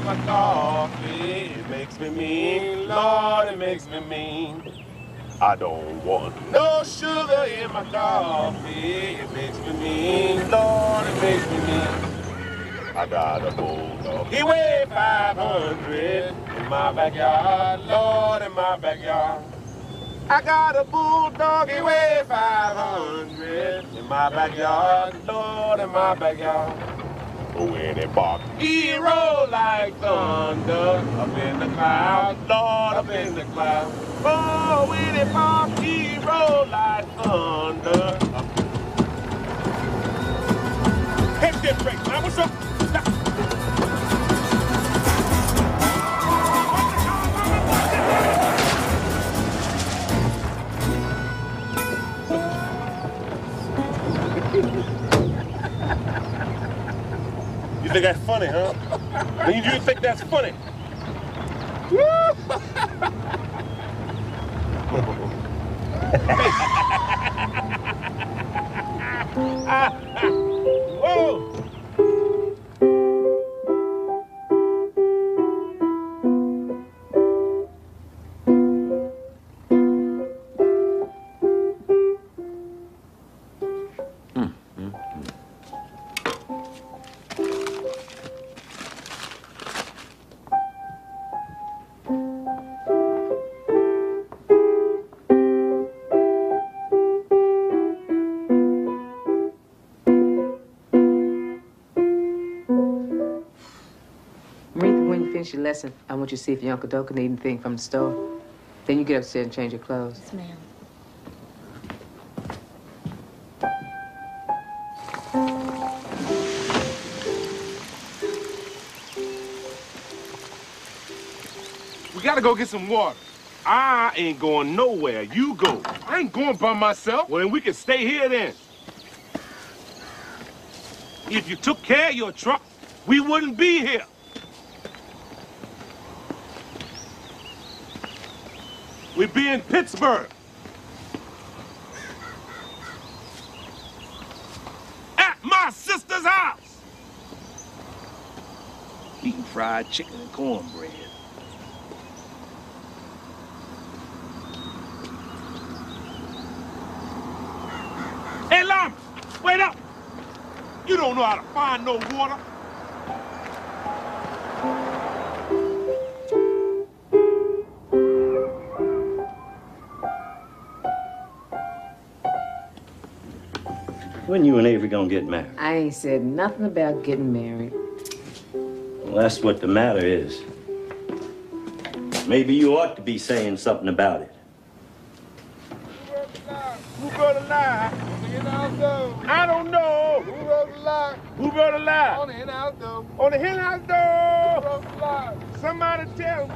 my coffee. It makes me mean, Lord, it makes me mean. I don't want no sugar in my coffee. It makes me mean, Lord, it makes me mean. I got a bulldog. He weighed 500 in my backyard, Lord, in my backyard. I got a bulldog, he weighed 500 in my backyard, Lord, in my backyard. When he barks, he roll like thunder up in the clouds, Lord, up in the clouds. Oh, when he barks, he roll like thunder. Hit that break, man. What's up? You think that's funny, huh? You think that's funny? Whoa! Your lesson. I want you to see if your Uncle Doe can need anything from the store. Then you get upstairs and change your clothes. Yes, ma'am. We gotta go get some water. I ain't going nowhere. You go. I ain't going by myself. Well, then we can stay here then. If you took care of your truck, we wouldn't be here. We'd be in Pittsburgh. At my sister's house. Eating fried chicken and cornbread. Hey, Lama, wait up. You don't know how to find no water. When you and Avery gonna get married? I ain't said nothing about getting married. Well, that's what the matter is. Maybe you ought to be saying something about it. Who wrote a lie? I don't know. Who wrote the lie? Who wrote a lie? On the hen house door. On the hen house door. Who wrote the lie? Somebody tell me.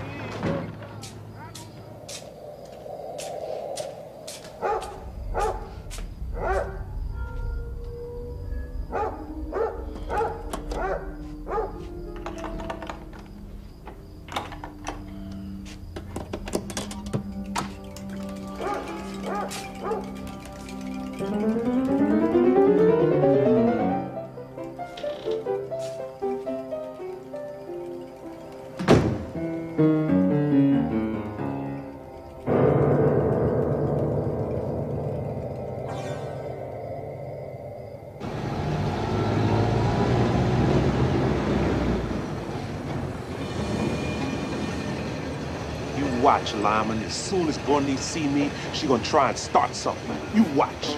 Watch, Lyman. As soon as Bernice see me, she gonna try and start something. You watch.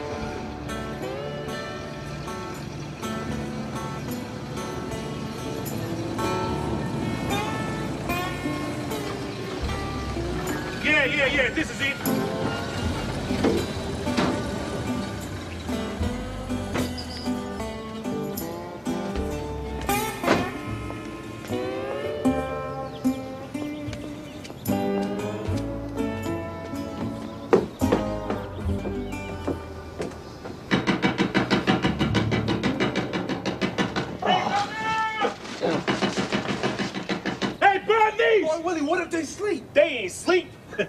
Yeah, this is it. Boy, Willie, what if they sleep? They ain't sleep. Hey,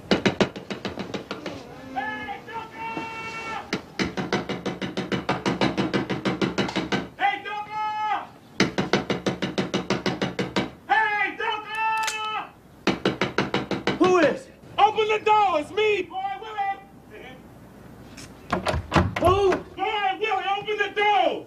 the door. It's me, Boy Willie. Who? Boy Willie, open the door.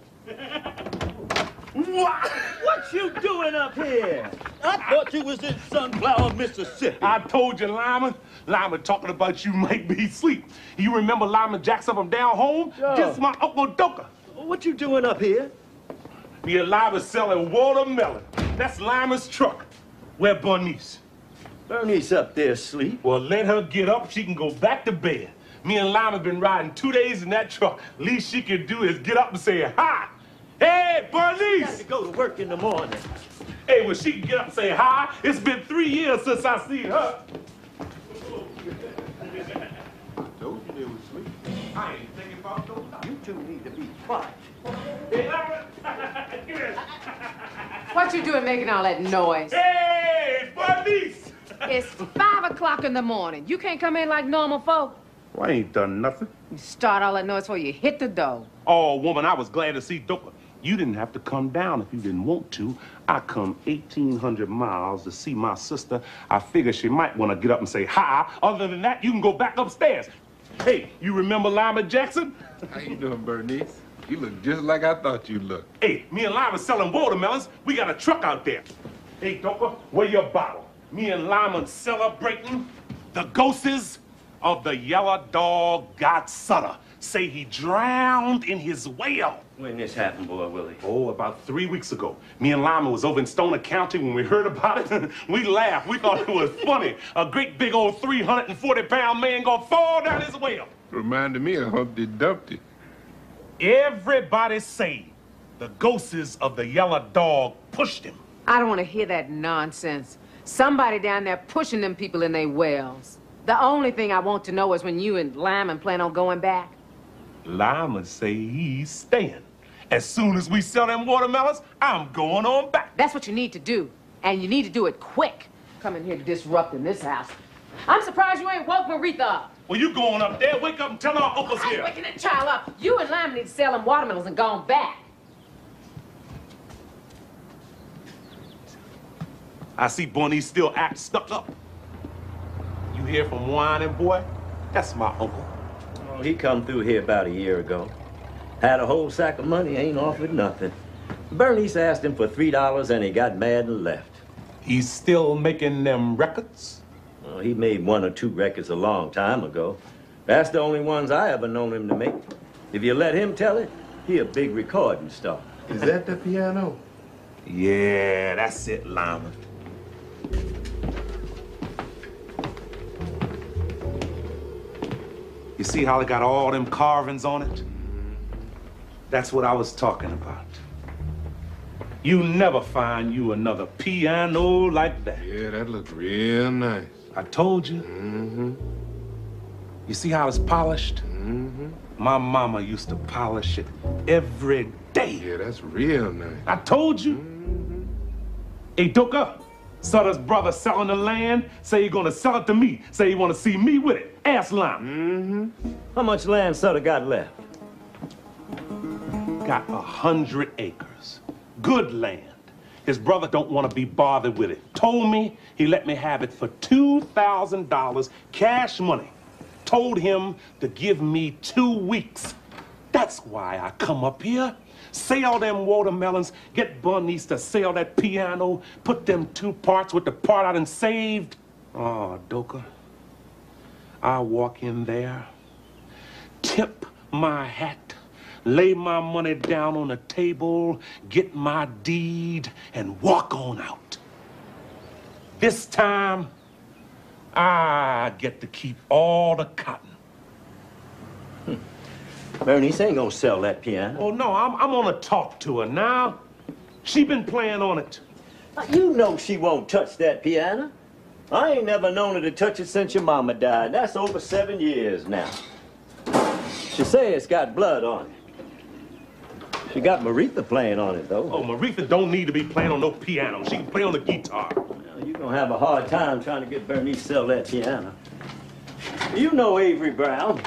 What you doing up here? I thought you was in Sunflower, Mississippi. I told you, Lyman. Lyman talking about you make me sleep. You remember Lyman Jackson from down home? Sure. This is my Uncle Doka. What you doing up here? Me and Lyman selling watermelon. That's Lyman's truck. Where Bernice? Bernice up there asleep. Well, let her get up. She can go back to bed. Me and Lyman been riding 2 days in that truck. Least she can do is get up and say hi. Hey, Bernice! Got to go to work in the morning. Hey, well, she can get up and say hi. It's been 3 years since I seen her. I told you they was asleep. I ain't thinking about those. You two need to be quiet. Hey, Lyman! Come here. What you doing making all that noise? Hey, Bernice! It's 5 o'clock in the morning. You can't come in like normal folk. Well, I ain't done nothing. You start all that noise before you hit the door. Oh, woman, I was glad to see Doka. You didn't have to come down if you didn't want to. I come 1,800 miles to see my sister. I figured she might want to get up and say hi. Other than that, you can go back upstairs. Hey, you remember Lyman Jackson? How you doing, Bernice? You look just like I thought you looked. Hey, me and Lyman selling watermelons. We got a truck out there. Hey, Doka, where your bottle? Me and Lyman celebrating the ghosts of the yellow dog God Sutter. Say he drowned in his well. When this happened, Boy Willie? Oh, about 3 weeks ago. Me and Lyman was over in Stoner County when we heard about it. We laughed. We thought it was funny. A great big old 340-pound man gonna fall down his well. Reminded me of Humpty Dumpty. Everybody say the ghosts of the yellow dog pushed him. I don't want to hear that nonsense. Somebody down there pushing them people in their wells. The only thing I want to know is when you and Lyman plan on going back. Lyman say he's staying. As soon as we sell them watermelons, I'm going on back. That's what you need to do. And you need to do it quick. Coming here disrupting this house. I'm surprised you ain't woke Maritha up. Well, you going up there. Wake up and tell our uncle's I ain't here. waking that child up. You and Lyman need to sell them watermelons and gone back. I see Bernice still act stuck up. You hear from Whining Boy? That's my uncle. Oh, he come through here about a year ago. Had a whole sack of money, ain't offered nothing. Bernice asked him for $3 and he got mad and left. He's still making them records? Well, he made 1 or 2 records a long time ago. That's the only ones I ever known him to make. If you let him tell it, he a big recording star. Is that the piano? Yeah, that's it, Lyman. You see how they got all them carvings on it? That's what I was talking about. You never find you another piano like that. Yeah, that looks real nice. I told you. Mm-hmm. You see how it's polished? Mm-hmm. My mama used to polish it every day. Yeah, that's real nice. I told you. Mm-hmm. Hey, Doka, Sutter's brother selling the land. Say he gonna sell it to me. Say he wanna see me with it. Ask Lyman. Mm-hmm. How much land Sutter got left? Got 100 acres. Good land. His brother don't want to be bothered with it. Told me he let me have it for $2,000 cash money. Told him to give me 2 weeks. That's why I come up here. Sell them watermelons, get Bernice to sell that piano, put them 2 parts with the part I done saved. Oh, Doka, I walk in there, tip my hat, lay my money down on the table, get my deed, and walk on out. This time, I get to keep all the cotton. Bernice ain't gonna sell that piano. Oh, no, I'm gonna talk to her now. She been playing on it. You know she won't touch that piano. I ain't never known her to touch it since your mama died. That's over 7 years now. She say it's got blood on it. She got Maritha playing on it, though. Oh, Maritha don't need to be playing on no piano. She can play on the guitar. Well, you're gonna have a hard time trying to get Bernice to sell that piano. You know Avery Brown.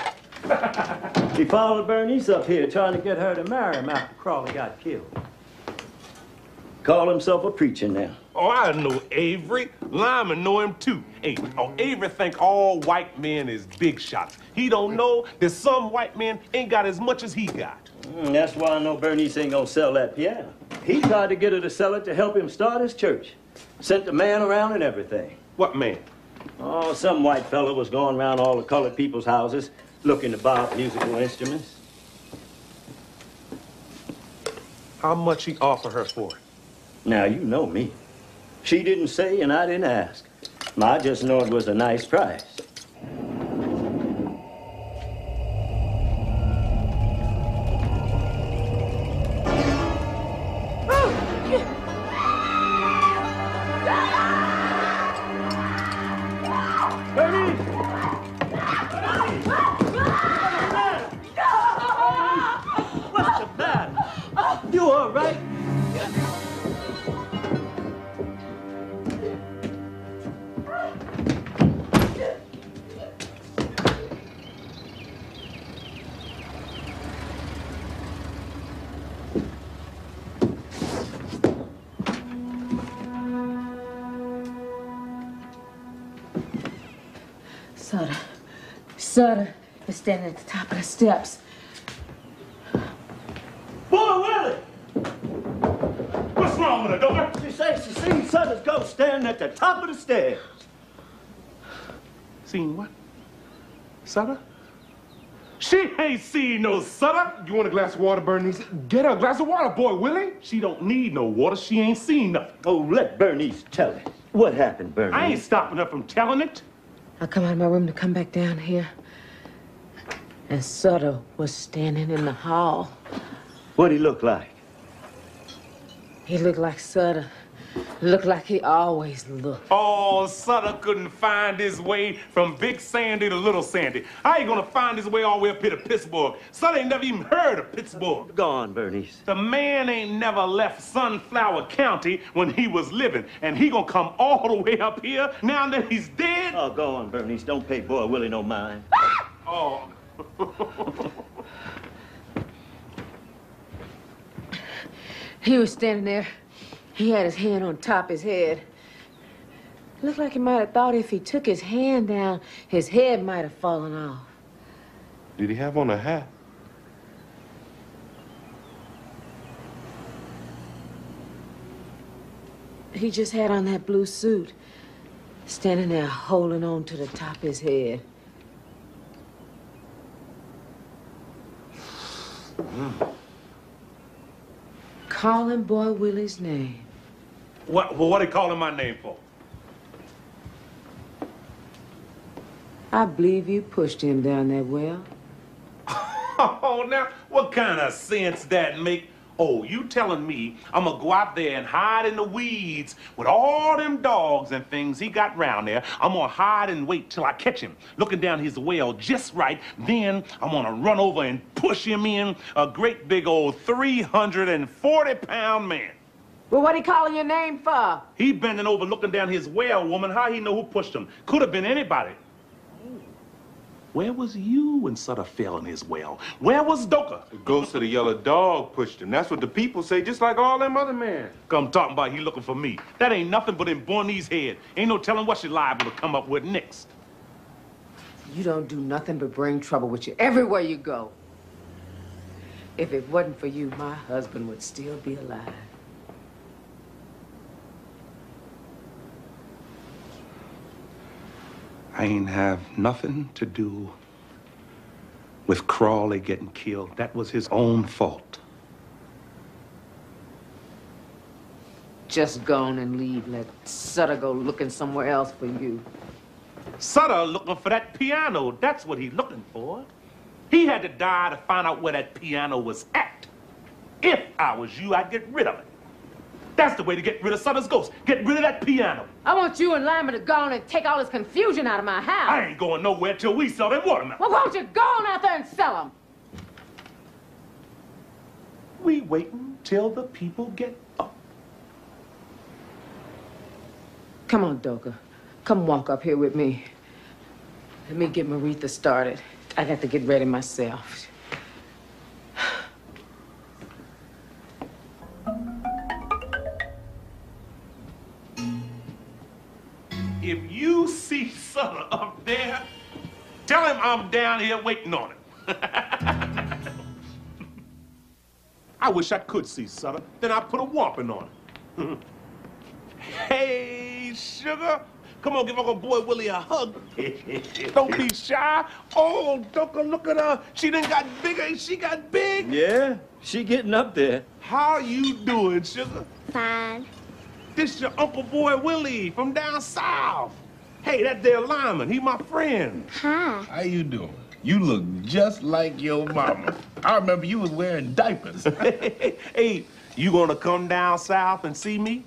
He followed Bernice up here trying to get her to marry him after Crawley got killed. call himself a preacher now. Oh, I know Avery. Lyman know him too. Hey, Avery think all white men is big shots. He don't know that some white men ain't got as much as he got. That's why I know Bernice ain't gonna sell that piano. He tried to get her to sell it to help him start his church. Sent the man around and everything. What man? Oh, some white fella was going around all the colored people's houses looking to buy up musical instruments. How much he offer her for it? Now, you know me. She didn't say and I didn't ask. I just know it was a nice price. What's the matter? You all right? Sutter is standing at the top of the steps. Boy, Willie! What's wrong with her, Dover? She says she seen Sutter's ghost standing at the top of the stairs. Seen what? Sutter? She ain't seen no Sutter. You want a glass of water, Bernice? Get her a glass of water, boy, Willie. She don't need no water. She ain't seen nothing. Oh, let Bernice tell it. What happened, Bernice? I ain't stopping her from telling it. I come out of my room to come back down here, and Sutter was standing in the hall. What'd he look like? He looked like Sutter. Looked like he always looked. Oh, Sutter couldn't find his way from Big Sandy to Little Sandy. How you gonna find his way all the way up here to Pittsburgh? Sutter ain't never even heard of Pittsburgh. Go on, Bernice. The man ain't never left Sunflower County when he was living, and he gonna come all the way up here now that he's dead? Oh, go on, Bernice. Don't pay Boy Willie no mind. Oh. He was standing there. He had his hand on top of his head. Looked like he might have thought if he took his hand down, his head might have fallen off. Did he have on a hat? He just had on that blue suit, standing there holding on to the top of his head. Calling Boy Willie's name. What they calling my name for? I believe you pushed him down that well. Oh, now, what kind of sense that make? Oh, you telling me I'm gonna go out there and hide in the weeds with all them dogs and things he got round there. I'm gonna hide and wait till I catch him, looking down his well just right. Then I'm gonna run over and push him in, a great big old 340-pound man. Well, what he calling your name for? He bending over looking down his well, woman. How he know who pushed him? Could have been anybody. Where was you when Sutter fell in his well? Where was Doka? The ghost of the yellow dog pushed him. That's what the people say, just like all them other men. Come talking about he looking for me. That ain't nothing but in Bornese head. Ain't no telling what she liable to come up with next. You don't do nothing but bring trouble with you everywhere you go. If it wasn't for you, my husband would still be alive. I ain't have nothing to do with Crawley getting killed. That was his own fault. Just go on and leave. Let Sutter go looking somewhere else for you. Sutter looking for that piano. That's what he's looking for. He had to die to find out where that piano was at. If I was you, I'd get rid of it. That's the way to get rid of Sutter's ghost. Get rid of that piano. I want you and Lyman to go on and take all this confusion out of my house. I ain't going nowhere till we sell them watermelons. Well, won't you go on out there and sell them? We waiting till the people get up. Come on, Doka. Come walk up here with me. Let me get Maritha started. I got to get ready myself. if you see Sutter up there, tell him I'm down here waiting on him. I wish I could see Sutter. Then I'd put a whopping on him. Hey, sugar. Come on, give Uncle Boy Willie a hug. Don't be shy. Oh, Doka, look at her. She done got bigger. She got big. Yeah, she getting up there. How you doing, sugar? Fine. This your Uncle Boy Willie from down south. Hey, that there Lyman, he my friend. Hi. How you doing? You look just like your mama. I remember you was wearing diapers. Hey, you gonna come down south and see me?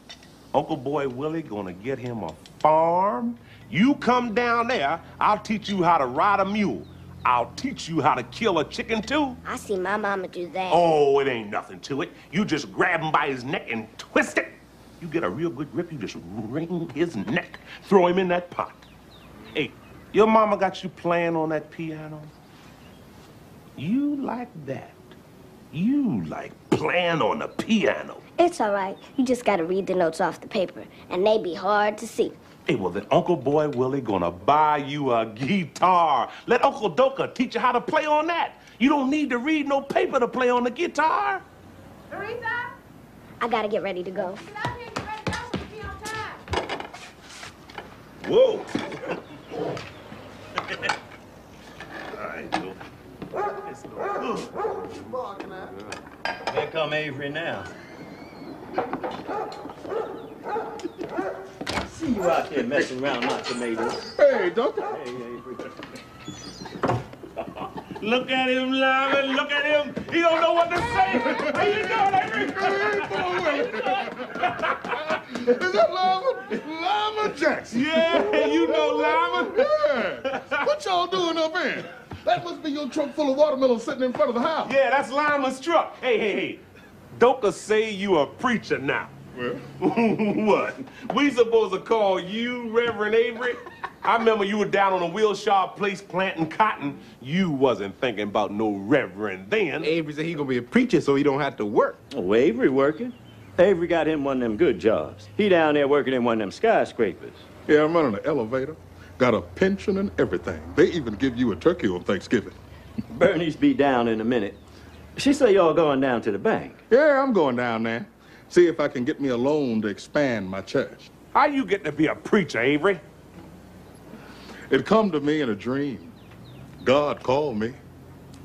Uncle Boy Willie gonna get him a farm. You come down there, I'll teach you how to ride a mule. I'll teach you how to kill a chicken, too. I see my mama do that. Oh, it ain't nothing to it. You just grab him by his neck and twist it. You get a real good grip, you just wring his neck. Throw him in that pot. Hey, your mama got you playing on that piano? You like that. You like playing on the piano. It's all right. You just gotta read the notes off the paper, and they be hard to see. Hey, well, then Uncle Boy Willie gonna buy you a guitar. Let Uncle Doka teach you how to play on that. You don't need to read no paper to play on the guitar. Teresa, I gotta get ready to go. get out here and get ready to go so we be on time. Whoa. All right, Joe. Let's go. Here come Avery now. See you out there messing around my tomatoes. Hey, doctor. Hey, Avery. Look at him, Lyman. Look at him. He don't know what to say. How you doing, Avery? Is that Lyman? Lyman Jackson. Yeah, you know Lyman. Yeah. What y'all doing up here? That must be your truck full of watermelon sitting in front of the house. Yeah, that's Lyman's truck. Hey. Doka say you a preacher now. Well, What? We supposed to call you Reverend Avery? I remember you were down on a Wilshire place planting cotton. You wasn't thinking about no reverend then. Avery said he gonna be a preacher so he don't have to work. Oh, Avery working? Avery got him one of them good jobs. He down there working in one of them skyscrapers. Yeah, I'm running an elevator. Got a pension and everything. They even give you a turkey on Thanksgiving. Bernie's be down in a minute. She say y'all going down to the bank. Yeah, I'm going down there. See if I can get me a loan to expand my church. How you get to be a preacher, Avery? It come to me in a dream. God called me,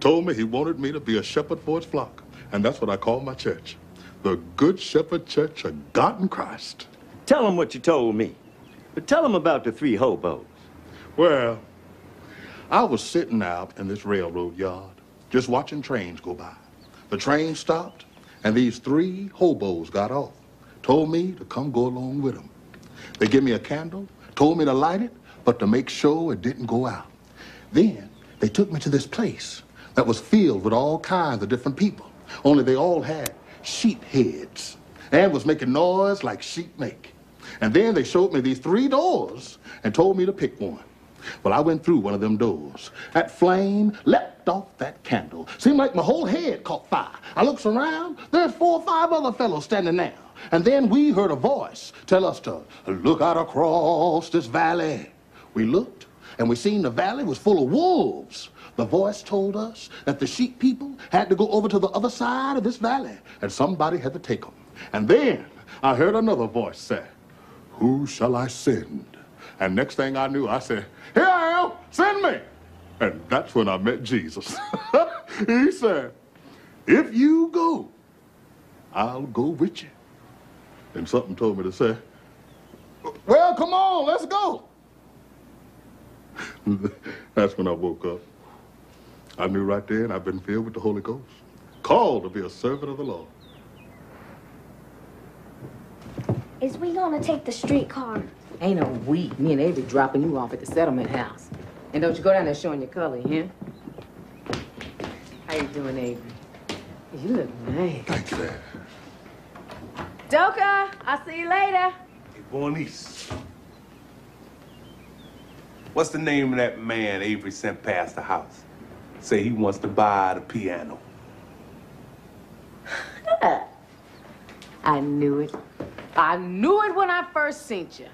told me he wanted me to be a shepherd for his flock. And that's what I call my church. The Good Shepherd Church of God in Christ. Tell them what you told me. But tell them about the 3 hobos. Well, I was sitting out in this railroad yard, just watching trains go by. The train stopped, and these 3 hobos got off, told me to come go along with them. They gave me a candle, told me to light it, but to make sure it didn't go out. Then they took me to this place that was filled with all kinds of different people, only they all had sheep heads and was making noise like sheep make. And then they showed me these 3 doors and told me to pick one. Well, I went through one of them doors. That flame leapt off that candle. Seemed like my whole head caught fire. I looks around, there's 4 or 5 other fellows standing there. And then we heard a voice tell us to look out across this valley. We looked, and we seen the valley was full of wolves. The voice told us that the sheep people had to go over to the other side of this valley, and somebody had to take them. And then I heard another voice say, "Who shall I send?" And next thing I knew, I said, "Here I am, send me." And that's when I met Jesus. He said, "If you go, I'll go with you." And something told me to say, "Well, come on, let's go." That's when I woke up. I knew right then I've been filled with the Holy Ghost, called to be a servant of the Lord. Is we gonna take the streetcar? Ain't no we. Me and Avery dropping you off at the settlement house. And don't you go down there showing your color, huh? How you doing, Avery? You look nice. Thank you, Dad. Doka, I'll see you later. Hey, Bernice. What's the name of that man Avery sent past the house? Say he wants to buy the piano. I knew it. I knew it when I first seen you.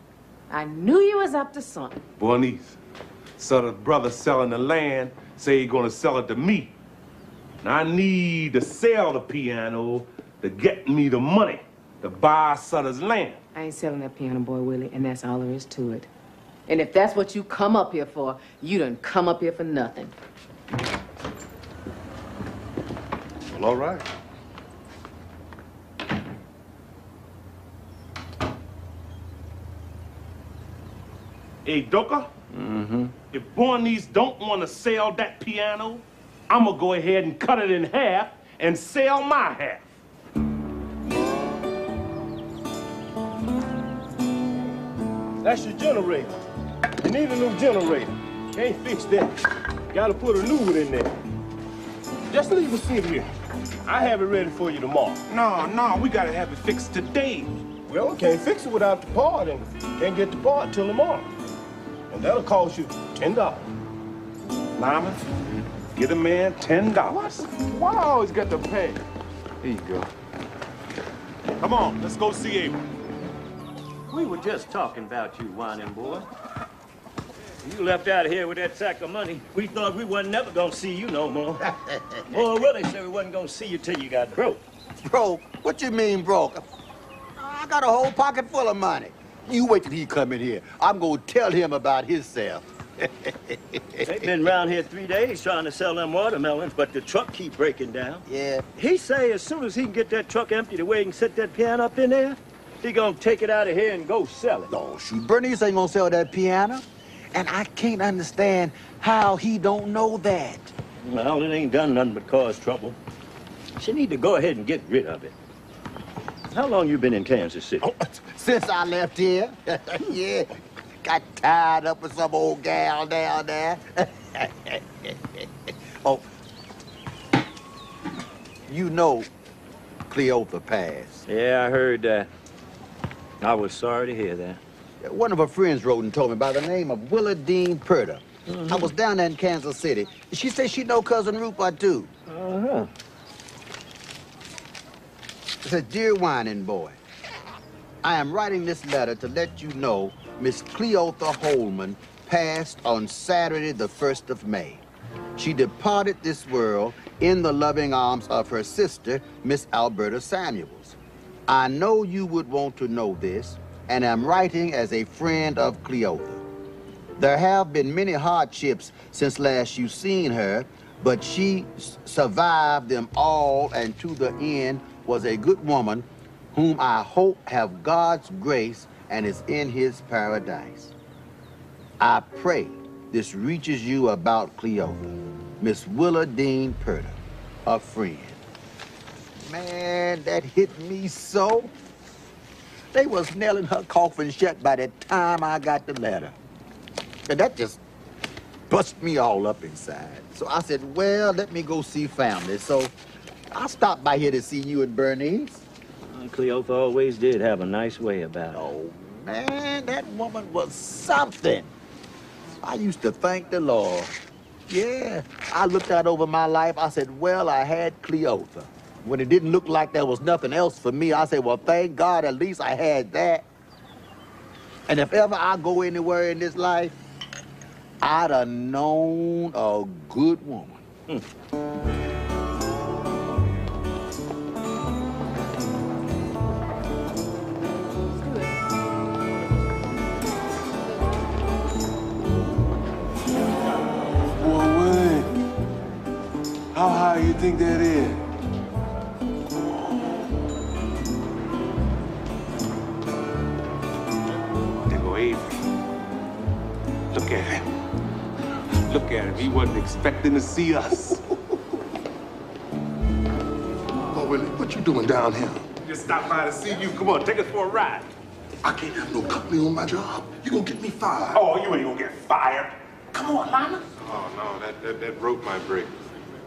I knew you was up to something. Bernice, so the brother selling the land say he gonna sell it to me. And I need to sell the piano to get me the money to buy Sutter's land. I ain't selling that piano, boy, Willie, and that's all there is to it. And if that's what you come up here for, you done come up here for nothing. Well, all right. Hey, Doka? Mm-hmm. If Bernice don't want to sell that piano, I'm gonna go ahead and cut it in half and sell my half. That's your generator. You need a new generator. Can't fix that. Gotta put a new one in there. Just leave it sit here. I have it ready for you tomorrow. No, we gotta have it fixed today. Well, we can't fix it without the part, and can't get the part till tomorrow. And that'll cost you $10. Lyman, get a man $10. Why I always got to pay? Here you go. Come on, let's go see Abel. We were just talking about you, whining boy. You left out of here with that sack of money. We thought we wasn't never gonna see you no more. Boy, Willie said we wasn't gonna see you till you got broke. Broke? What you mean broke? I got a whole pocket full of money. You wait till he come in here. I'm gonna tell him about himself. They've been around here 3 days trying to sell them watermelons, but the truck keep breaking down. Yeah. He say as soon as he can get that truck empty the way he can set that piano up in there, he gonna take it out of here and go sell it. No, shoot, Bernice ain't gonna sell that piano. And I can't understand how he don't know that. Well, it ain't done nothing but cause trouble. She need to go ahead and get rid of it. How long you been in Kansas City? Oh, since I left here. Yeah. Got tied up with some old gal down there. Oh. You know Cleopa passed. Yeah, I heard that. I was sorry to hear that. One of her friends wrote and told me by the name of Willa Dean Purder. I was down there in Kansas City. She said she know Cousin Rupert, too. Uh-huh. It says, Dear Whining Boy, I am writing this letter to let you know Miss Cleotha Holman passed on Saturday, the 1st of May. She departed this world in the loving arms of her sister, Miss Alberta Samuels. I know you would want to know this, and am writing as a friend of Cleotha. There have been many hardships since last you seen her, but she survived them all, and to the end was a good woman whom I hope have God's grace and is in his paradise. I pray this reaches you about Cleotha, Miss Willa Dean Purder, a friend. Man, that hit me so. They was nailing her coffin shut by the time I got the letter. And that just bust me all up inside. So I said, well, let me go see family. So I stopped by here to see you and Bernice. Cleotha always did have a nice way about it. Oh, man, that woman was something. I used to thank the Lord. Yeah, I looked out over my life. I said, well, I had Cleotha. When it didn't look like there was nothing else for me, I said, well, thank God, at least I had that. And if ever I go anywhere in this life, I'd have known a good woman. Boy, Willie, how high you think that is? Look at him. Look at him. He wasn't expecting to see us. Oh, Willie, what you doing down here? Just stopped by to see you. Come on, take us for a ride. I can't have no company on my job. You gonna get me fired. Oh, you ain't gonna get fired. Come on, Lyman. Oh, no, that rope might break.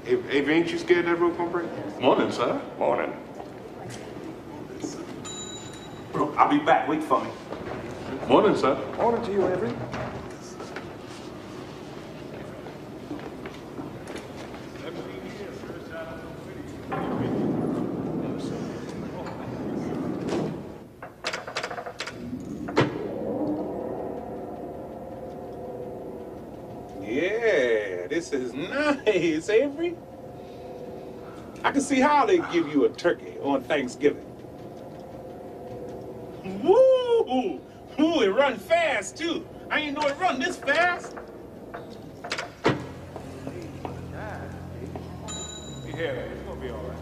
Avery, ain't you scared that rope gonna break? Morning, sir. Morning. Bro, I'll be back. Wait for me. Morning, sir. Morning to you, Avery. This is nice, Avery. I can see how they give you a turkey on Thanksgiving. Woo! Ooh, it run fast, too. I ain't know it run this fast. Yeah, it's gonna be all right.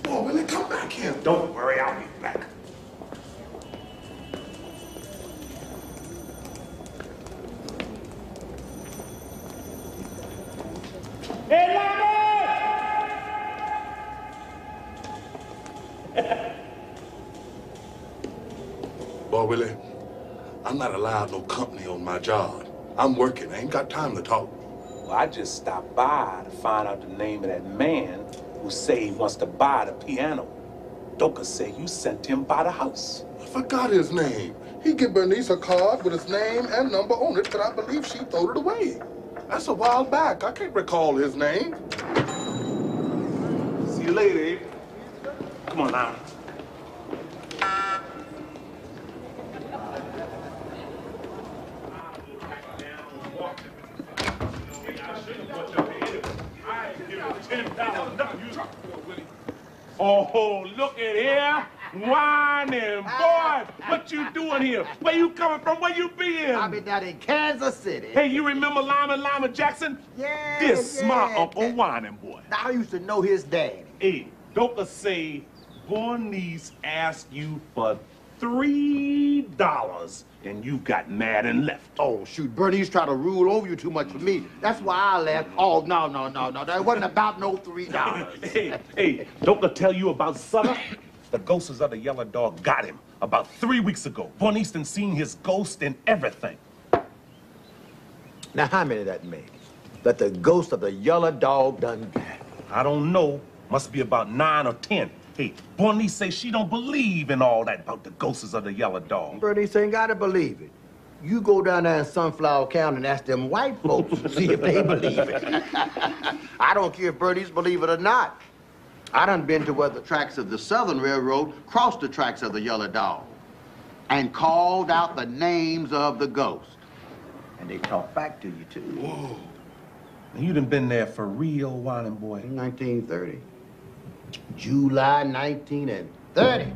Oh, Willie, come back here. Don't worry, I'll be back. Hey, Boy, Willie, I'm not allowed no company on my job. I'm working. I ain't got time to talk. Well, I just stopped by to find out the name of that man who say he wants to buy the piano. Doka say you sent him by the house. I forgot his name. He give Bernice a card with his name and number on it, but I believe she threw it away. That's a while back. I can't recall his name. See you later, Abe. Come on now. Oh, look at here. Whining boy. What you doing here? Where you coming from? Where you been? I've been down in Kansas City. Hey, you remember Lima Jackson? Yeah. This my Uncle Whining boy. I used to know his daddy. Hey, Doka say Bernice asked you for $3 and you got mad and left. Oh, shoot, Bernie's trying to rule over you too much for me. That's why I left. Oh, no. That wasn't about no $3. Hey, Doka tell you about Sutter? The ghosts of the yellow dog got him about 3 weeks ago. Bernice done seen his ghost and everything. Now, how many that made? That the ghost of the yellow dog done got? I don't know. Must be about 9 or 10. Hey, Bernice say she don't believe in all that about the ghosts of the yellow dog. Bernice ain't gotta believe it. You go down there in Sunflower County and ask them white folks to see if they believe it. I don't care if Bernice believe it or not. I done been to where the tracks of the Southern Railroad crossed the tracks of the yellow dog and called out the names of the ghosts. And they talk back to you, too. Whoa. And you done been there for real, Whining boy? 1930. July 1930.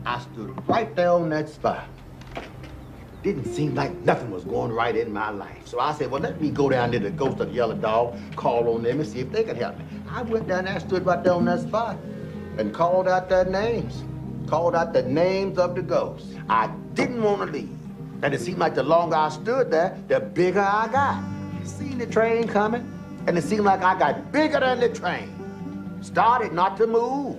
I stood right there on that spot. Didn't seem like nothing was going right in my life. So I said, well, let me go down to the ghost of the yellow dog, call on them and see if they could help me. I went down there, stood right there on that spot and called out their names. Called out the names of the ghosts. I didn't want to leave. And it seemed like the longer I stood there, the bigger I got. Seen the train coming, and it seemed like I got bigger than the train. Started not to move.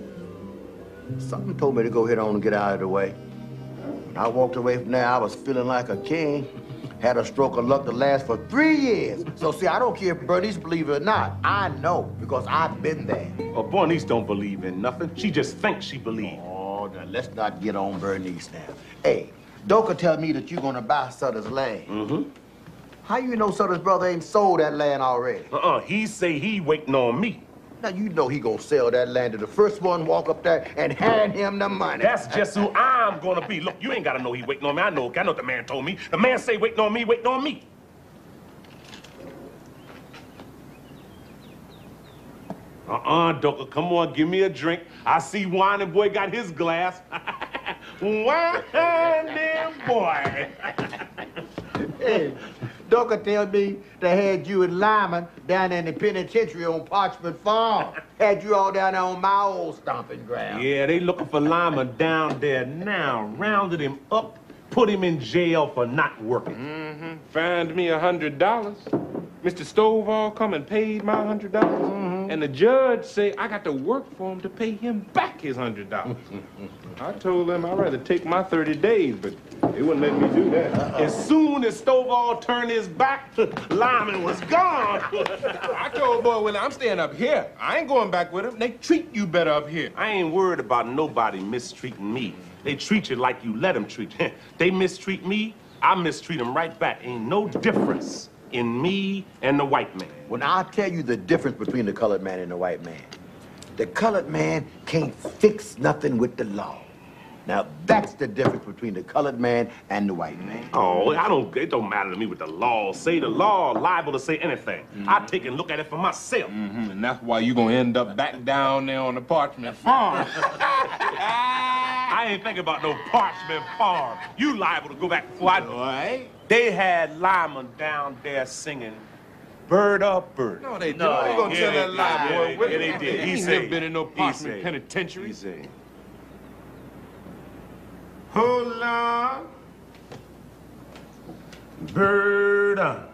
Something told me to go ahead on and get out of the way. When I walked away from there, I was feeling like a king. Had a stroke of luck to last for 3 years. So see, I don't care if Bernice believe it or not. I know, because I've been there. Oh, Bernice don't believe in nothing. She just thinks she believes. Oh, now let's not get on Bernice now. Hey, Doka tell me that you're gonna buy Sutter's land. Mm-hmm. How you know Sutter's brother ain't sold that land already? He say he waiting on me. Now, you know he gonna sell that land to the first one walk up there and hand him the money. That's just who I'm gonna be. Look, you ain't gotta know he waiting on me. I know what the man told me. The man say waiting on me, waiting on me. Doka, come on, give me a drink. I see Whining boy got his glass. Whining boy. Hey, Doka tell me they had you and Lyman down in the penitentiary on Parchment Farm. Had you all down there on my old stomping ground. Yeah, they looking for Lyman down there now. Rounded him up, put him in jail for not working. Mm-hmm. Fined me $100. Mr. Stovall come and paid my $100. Mm-hmm. And the judge say I got to work for him to pay him back his $100. I told them I'd rather take my 30 days, but they wouldn't let me do that. As soon as Stovall turned his back, Lyman was gone. I told boy, well, I'm staying up here. I ain't going back with him. They treat you better up here. I ain't worried about nobody mistreating me. They treat you like you let them treat you. They mistreat me, I mistreat them right back. Ain't no difference in me and the white man. Well, I'll tell you the difference between the colored man and the white man. The colored man can't fix nothing with the law. Now, that's the difference between the colored man and the white man. Oh, it don't matter to me what the law say. The law liable to say anything. I take and look at it for myself. And that's why you gonna end up back down there on the parchment farm. I ain't thinking about no parchment farm. You liable to go back before I do. Right? They had Lyman down there singing Bird Up Bird. No, they didn't. You gonna tell that lie, boy. Yeah, they did. He ain't never been in no parchment penitentiary. He said, hold on, bird up,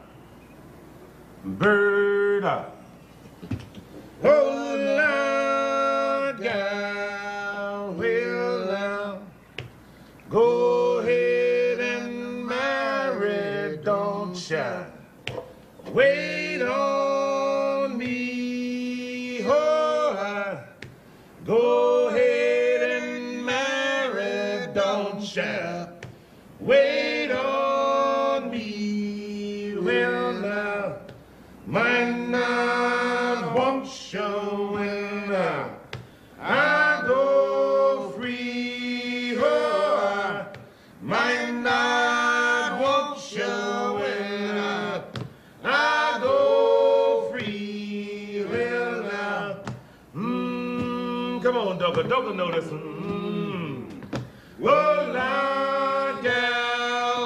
bird up. Hold on, gal, well now, go ahead and marry, don't you? Wait on me, oh, go ahead and marry, don't you? Wait on me, well now, might not want you when I go free, oh, might not want you when I go free, well now, come on, Doga know this one. Oh, Lord, gal,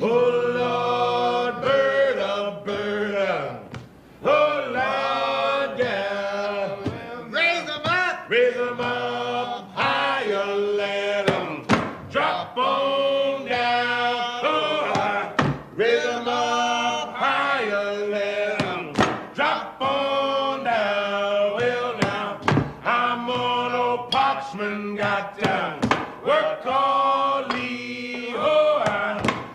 oh, Lord, bird up, bird up. Oh, Lord, gal, raise 'em up, higher, let 'em drop on down. Oh, raise 'em up, higher, let 'em drop on down. Well, now, I'm on old Parchman, got to work all leave. Oh,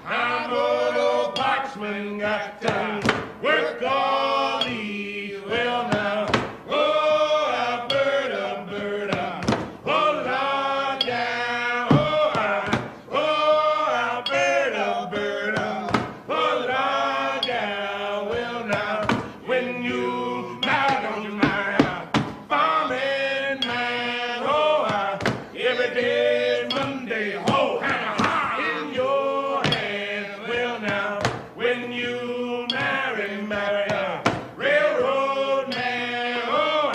I'm on old Parchman, got to work all leave. Well, now, oh, bird up, bird up. Oh, Lord, down. Oh, bird up, bird up. Oh, Lord, down. Well, now, when you marry, don't you marry farming man. Oh, every day, Monday, oh, in your hand. Well, now, when you marry railroad man. Oh,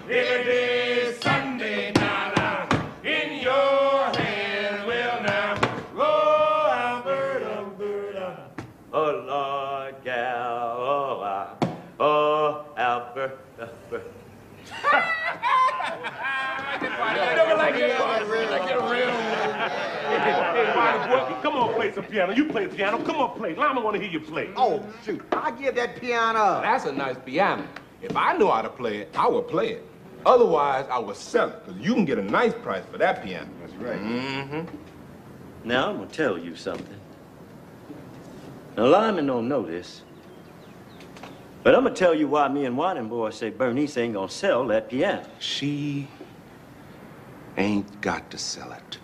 every day, Sunday night, in your hand. Well, now, oh, bird up, bird up. Oh, Lord, gal, oh, Albert. Come on, play some piano. You play piano. Come on, play. Lama want to hear you play. Oh, shoot. I give that piano up. That's a nice piano. If I knew how to play it, I would play it. Otherwise, I would sell it, because you can get a nice price for that piano. That's right. Now, I'm gonna tell you something. Now, Lyman don't know this, but I'm gonna tell you why me and Whining Boy say Bernice ain't gonna sell that piano. She ain't got to sell it.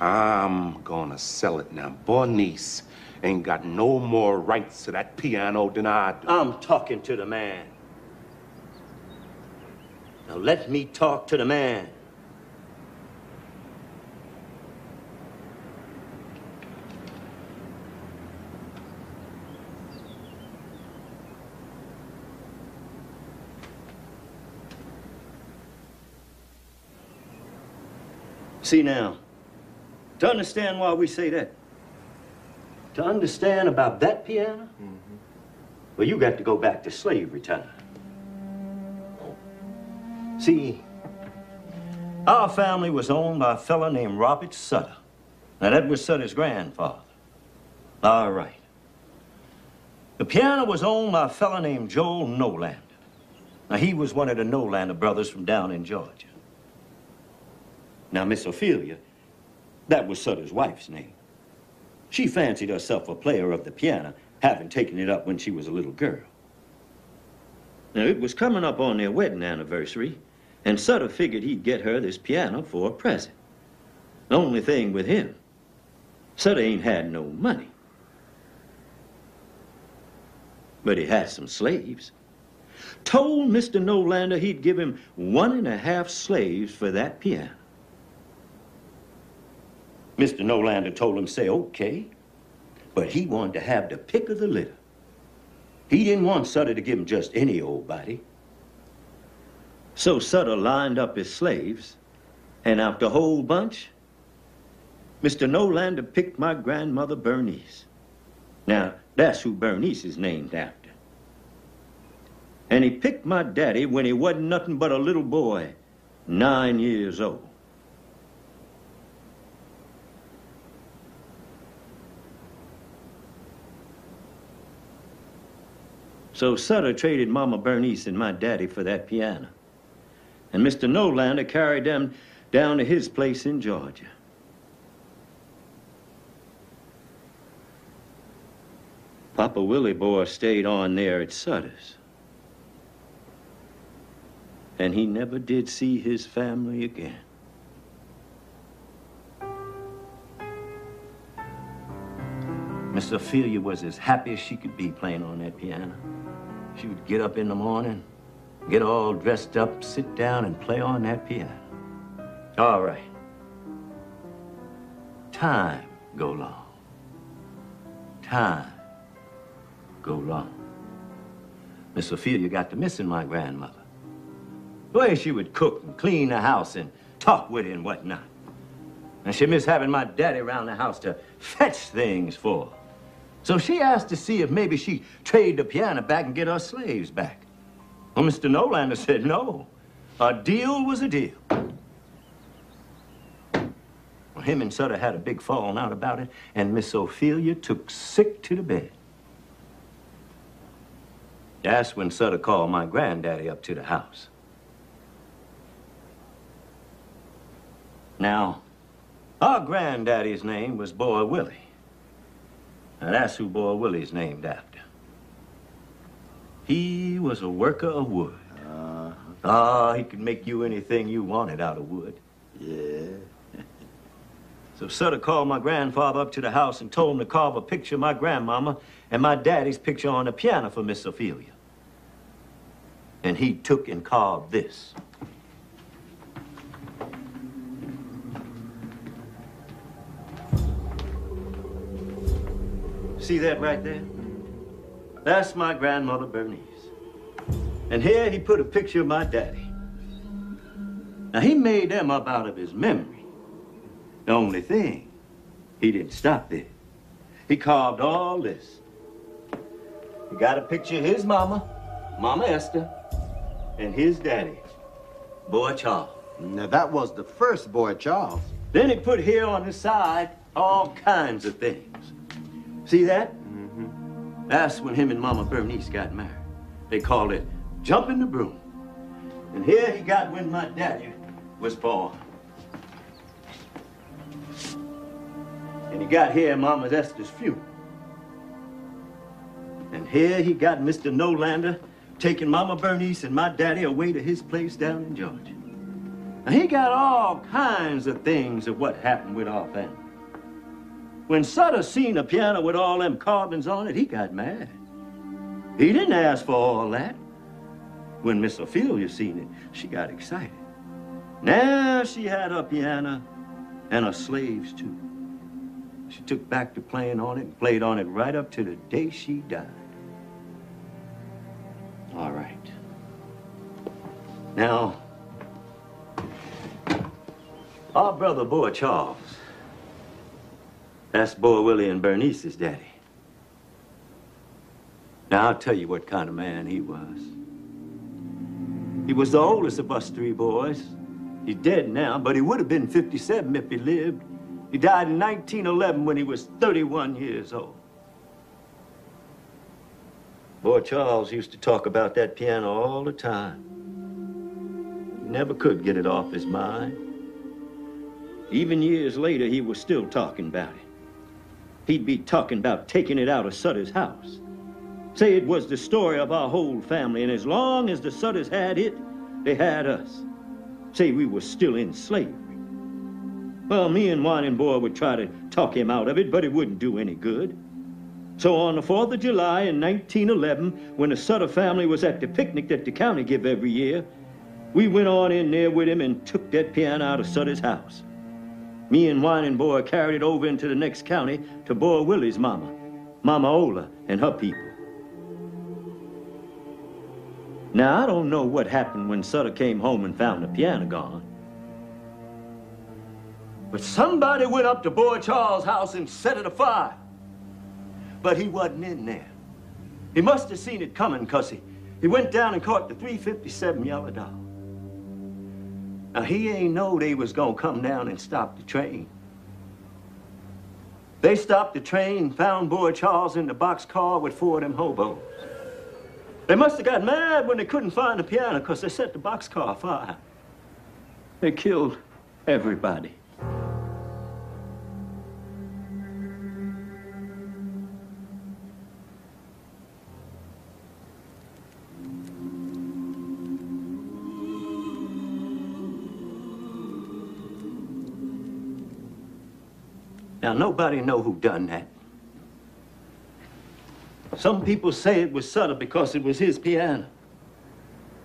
I'm gonna sell it now. Bernice ain't got no more rights to that piano than I do. I'm talking to the man. Now, let me talk to the man. See now, to understand why we say that, to understand about that piano, well, you got to go back to slavery time. See, our family was owned by a fella named Robert Sutter. Now, that was Sutter's grandfather. All right. The piano was owned by a fella named Joel Nolander. Now, he was one of the Nolander brothers from down in Georgia. Now, Miss Ophelia, that was Sutter's wife's name. She fancied herself a player of the piano, having taken it up when she was a little girl. Now, it was coming up on their wedding anniversary, and Sutter figured he'd get her this piano for a present. The only thing with him, Sutter ain't had no money. But he had some slaves. told Mr. Nolander he'd give him 1.5 slaves for that piano. Mr. Nolander told him, say, okay, but he wanted to have the pick of the litter. He didn't want Sutter to give him just any old body. So Sutter lined up his slaves, and out the whole bunch, Mr. Nolander picked my grandmother Bernice. Now, that's who Bernice is named after. And he picked my daddy when he wasn't nothing but a little boy, 9 years old. So Sutter traded Mama Bernice and my daddy for that piano. And Mr. Nolander carried them down to his place in Georgia. Papa Willie boy stayed on there at Sutter's. And he never did see his family again. Miss Ophelia was as happy as she could be playing on that piano. She would get up in the morning, get all dressed up, sit down and play on that piano. All right. Time go long. Time go long. Miss Ophelia got to missing my grandmother. The way she would cook and clean the house and talk with her and whatnot. And she missed having my daddy around the house to fetch things for her. So she asked to see if maybe she'd trade the piano back and get her slaves back. Well, Mr. Nolander said no. A deal was a deal. Well, him and Sutter had a big falling out about it, and Miss Ophelia took sick to the bed. That's when Sutter called my granddaddy up to the house. Now, our granddaddy's name was Boy Willie. Now, that's who Boy Willie's named after. He was a worker of wood. He could make you anything you wanted out of wood. Yeah. So Sutter called my grandfather up to the house and told him to carve a picture of my grandmama and my daddy's picture on the piano for Miss Ophelia. And he took and carved this. See that right there? That's my grandmother Bernice. And here he put a picture of my daddy. Now, he made them up out of his memory. The only thing, he didn't stop there. He carved all this. He got a picture of his mama, Mama Esther, and his daddy, Boy Charles. Now, that was the first Boy Charles. Then he put here on the side all kinds of things. See that? Mm-hmm. That's when him and Mama Bernice got married. They called it jumping the broom. And here he got when my daddy was born. And he got here Mama Esther's funeral. And here he got Mr. Nolander taking Mama Bernice and my daddy away to his place down in Georgia. Now, he got all kinds of things of what happened with our family. When Sutter seen a piano with all them carvings on it, he got mad. He didn't ask for all that. When Miss Ophelia seen it, she got excited. Now she had her piano and her slaves, too. She took back to playing on it and played on it right up to the day she died. All right. Now, our brother, Boy Charles, that's Boy Willie and Bernice's daddy. Now, I'll tell you what kind of man he was. He was the oldest of us 3 boys. He's dead now, but he would have been 57 if he lived. He died in 1911 when he was 31 years old. Boy Charles used to talk about that piano all the time. He never could get it off his mind. Even years later, he was still talking about it. He'd be talking about taking it out of Sutter's house. Say it was the story of our whole family, and as long as the Sutters had it, they had us. Say we were still in slavery. Well, me and Whining Boy would try to talk him out of it, but it wouldn't do any good. So on the 4th of July in 1911, when the Sutter family was at the picnic that the county give every year, we went on in there with him and took that piano out of Sutter's house. Me and Whining Boy carried it over into the next county to Boy Willie's mama, Mama Ola, and her people. Now, I don't know what happened when Sutter came home and found the piano gone. But somebody went up to Boy Charles' house and set it afire. But he wasn't in there. He must have seen it coming, because he went down and caught the 357 Yellow Dog. Now, he ain't know they was gonna come down and stop the train. They stopped the train and found Boy Charles in the boxcar with 4 of them hobos. They must have got mad when they couldn't find the piano, because they set the boxcar afire. They killed everybody. Now, nobody know who done that. Some people say it was Sutter because it was his piano.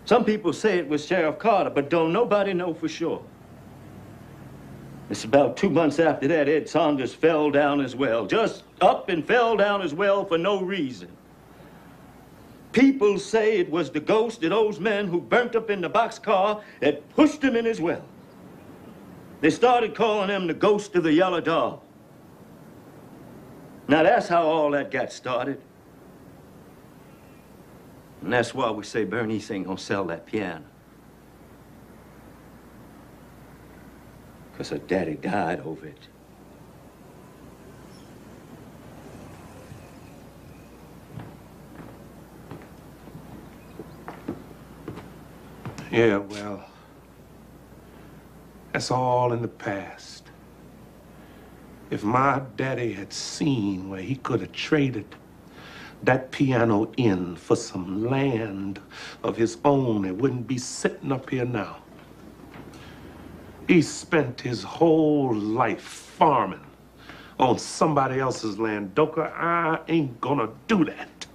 Some people say it was Sheriff Carter, but don't nobody know for sure. It's about 2 months after that, Ed Saunders fell down as well. Just up and fell down as well for no reason. People say it was the ghost of those men who burnt up in the boxcar that pushed him in as well. They started calling him the ghost of the Yellow Dog. Now, that's how all that got started. And that's why we say Bernice ain't gonna sell that piano. Because her daddy died over it. Yeah, well, that's all in the past. If my daddy had seen where he could have traded that piano in for some land of his own, it wouldn't be sitting up here now. He spent his whole life farming on somebody else's land. Doka, I ain't gonna do that.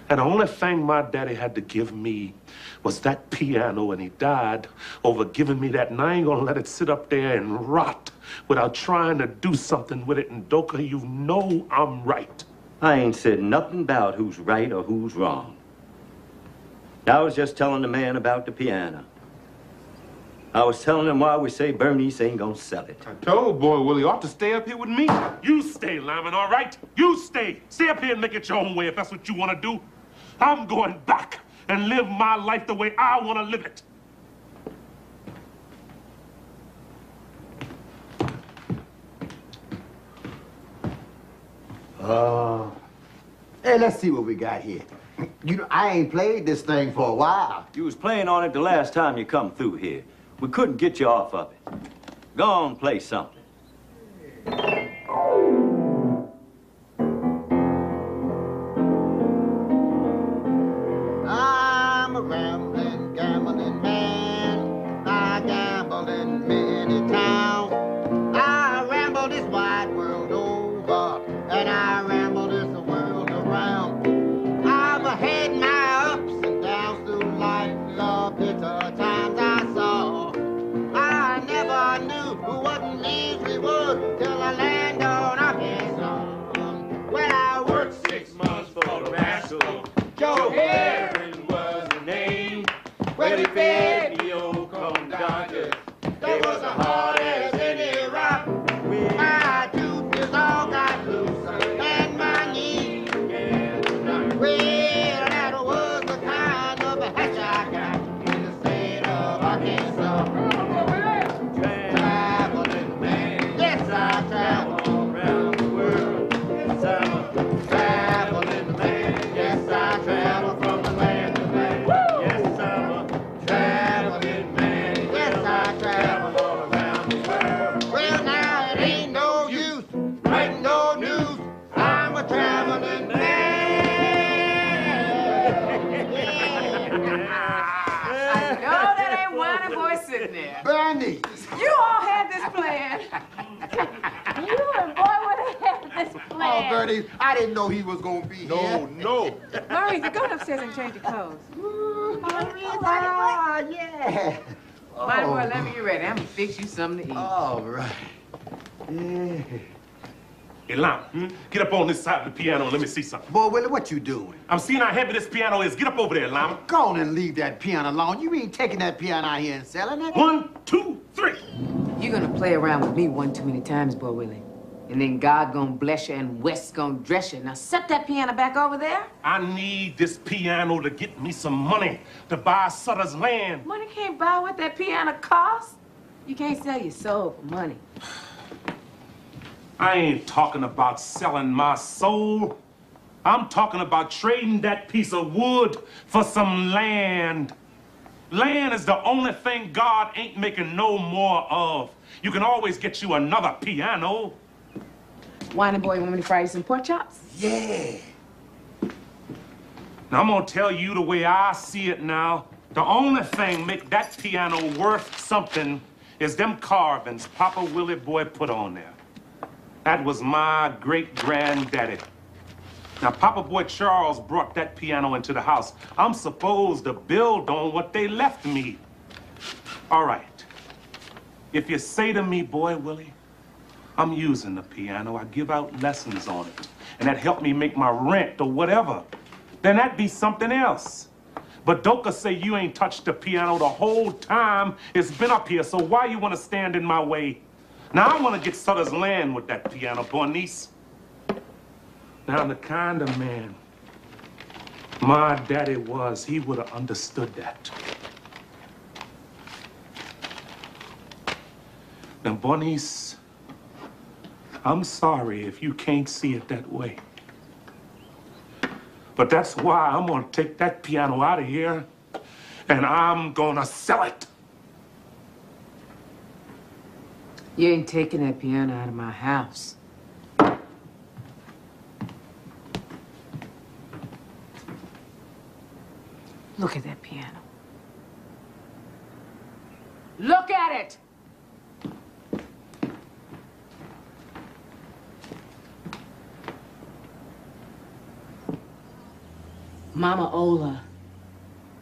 And the only thing my daddy had to give me was that piano, and he died over giving me that, and I ain't gonna let it sit up there and rot without trying to do something with it. And Doka, you know I'm right. I ain't said nothing about who's right or who's wrong. I was just telling the man about the piano. I was telling him why we say Bernice ain't gonna sell it. I told Boy Willie ought to stay up here with me. You stay, Lyman, all right? You stay. Stay up here and make it your own way if that's what you want to do. I'm going back and live my life the way I want to live it. Hey, let's see what we got here. You know, I ain't played this thing for a while. You was playing on it the last time you come through here. We couldn't get you off of it. Go on, play something. I'm a rambling, gambling man. I gamble in many towns. I ramble this wide world over, and I ramble this world around. I've had my ups and downs through life, the bitter times I saw. I never knew what misery was till I landed on Arkansas. Well, I worked 6 months for the rascal. Joe Herring was the name. Well, he fed me old corn dodgers. They was as hard as any rock. My tooth is all got loose, and my knee. Well, that was the kind of a hatch I got in the state of Arkansas. Traveling man, yes, I travel around the world. Yes, I'm a traveling man, yes, I travel from the land to land. Yes, I'm a traveling man, yes, I travel all around the world. Well, now it ain't no use writing no news. I'm a traveling man. No, that ain't Whining Boy sitting there. Bernie. You all had this plan. You and Boy would have had Let's Oh, play. Bertie, I didn't know he was gonna be here. No. Maurice, go upstairs and change your clothes. Ah, yeah. My boy, let me get ready. I'm gonna fix you something to eat. All right. Yeah. Hey, Lama, get up on this side of the piano and let me see something. Boy, Willie, what you doing? I'm seeing how heavy this piano is. Get up over there, Lama. Go on and leave that piano alone. You ain't taking that piano out here and selling it. 1, 2, 3. You're gonna play around with me one too many times, boy Willie. And then God gonna bless you and West gonna dress you. Now set that piano back over there. I need this piano to get me some money to buy Sutter's land. Money can't buy what that piano costs. You can't sell your soul for money. I ain't talking about selling my soul. I'm talking about trading that piece of wood for some land. Land is the only thing God ain't making no more of. You can always get you another piano. Whining boy, want me to fry you some pork chops? Yeah. Now, I'm gonna tell you the way I see it now. The only thing make that piano worth something is them carvings Papa Willie Boy put on there. That was my great-granddaddy. Now, Papa Boy Charles brought that piano into the house. I'm supposed to build on what they left me. All right. If you say to me, Boy Willie, I'm using the piano, I give out lessons on it, and that helped me make my rent or whatever, then that'd be something else. But Doka say you ain't touched the piano the whole time it's been up here, so why you want to stand in my way? Now, I want to get Sutter's land with that piano, Bernice. Now, the kind of man my daddy was, he would have understood that. Now, Bernice, I'm sorry if you can't see it that way. But that's why I'm going to take that piano out of here, and I'm going to sell it. You ain't taking that piano out of my house. Look at that piano. Look at it! Mama Ola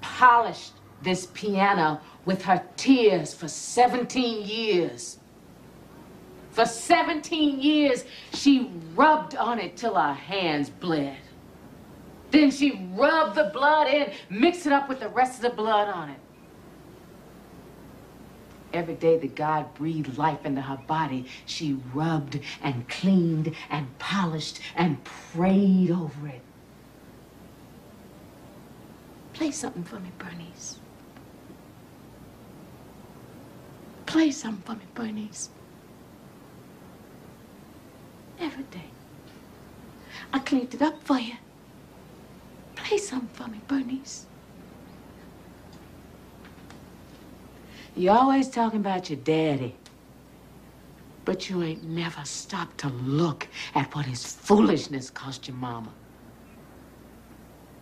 polished this piano with her tears for 17 years. For 17 years, she rubbed on it till her hands bled. Then she rubbed the blood in, mixed it up with the rest of the blood on it. Every day that God breathed life into her body, she rubbed and cleaned and polished and prayed over it. Play something for me, Bernice. Play something for me, Bernice. Every day. I cleaned it up for you. Play something for me, Bernice. You're always talking about your daddy, but you ain't never stopped to look at what his foolishness cost your mama.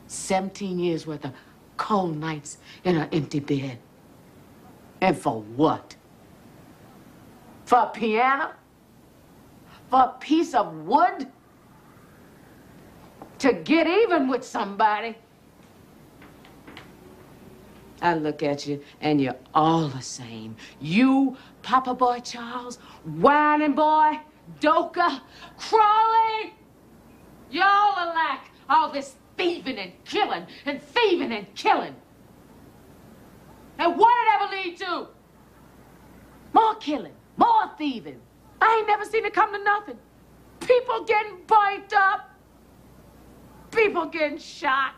17 years worth of cold nights in an empty bed. And for what? For a piano? For a piece of wood? To get even with somebody? I look at you, and you're all the same. You, Papa Boy Charles, Whining Boy, Doka, Crawley. Y'all alike. All this thieving and killing and thieving and killing. And what did it ever lead to? More killing, more thieving. I ain't never seen it come to nothing. People getting burnt up. People getting shot.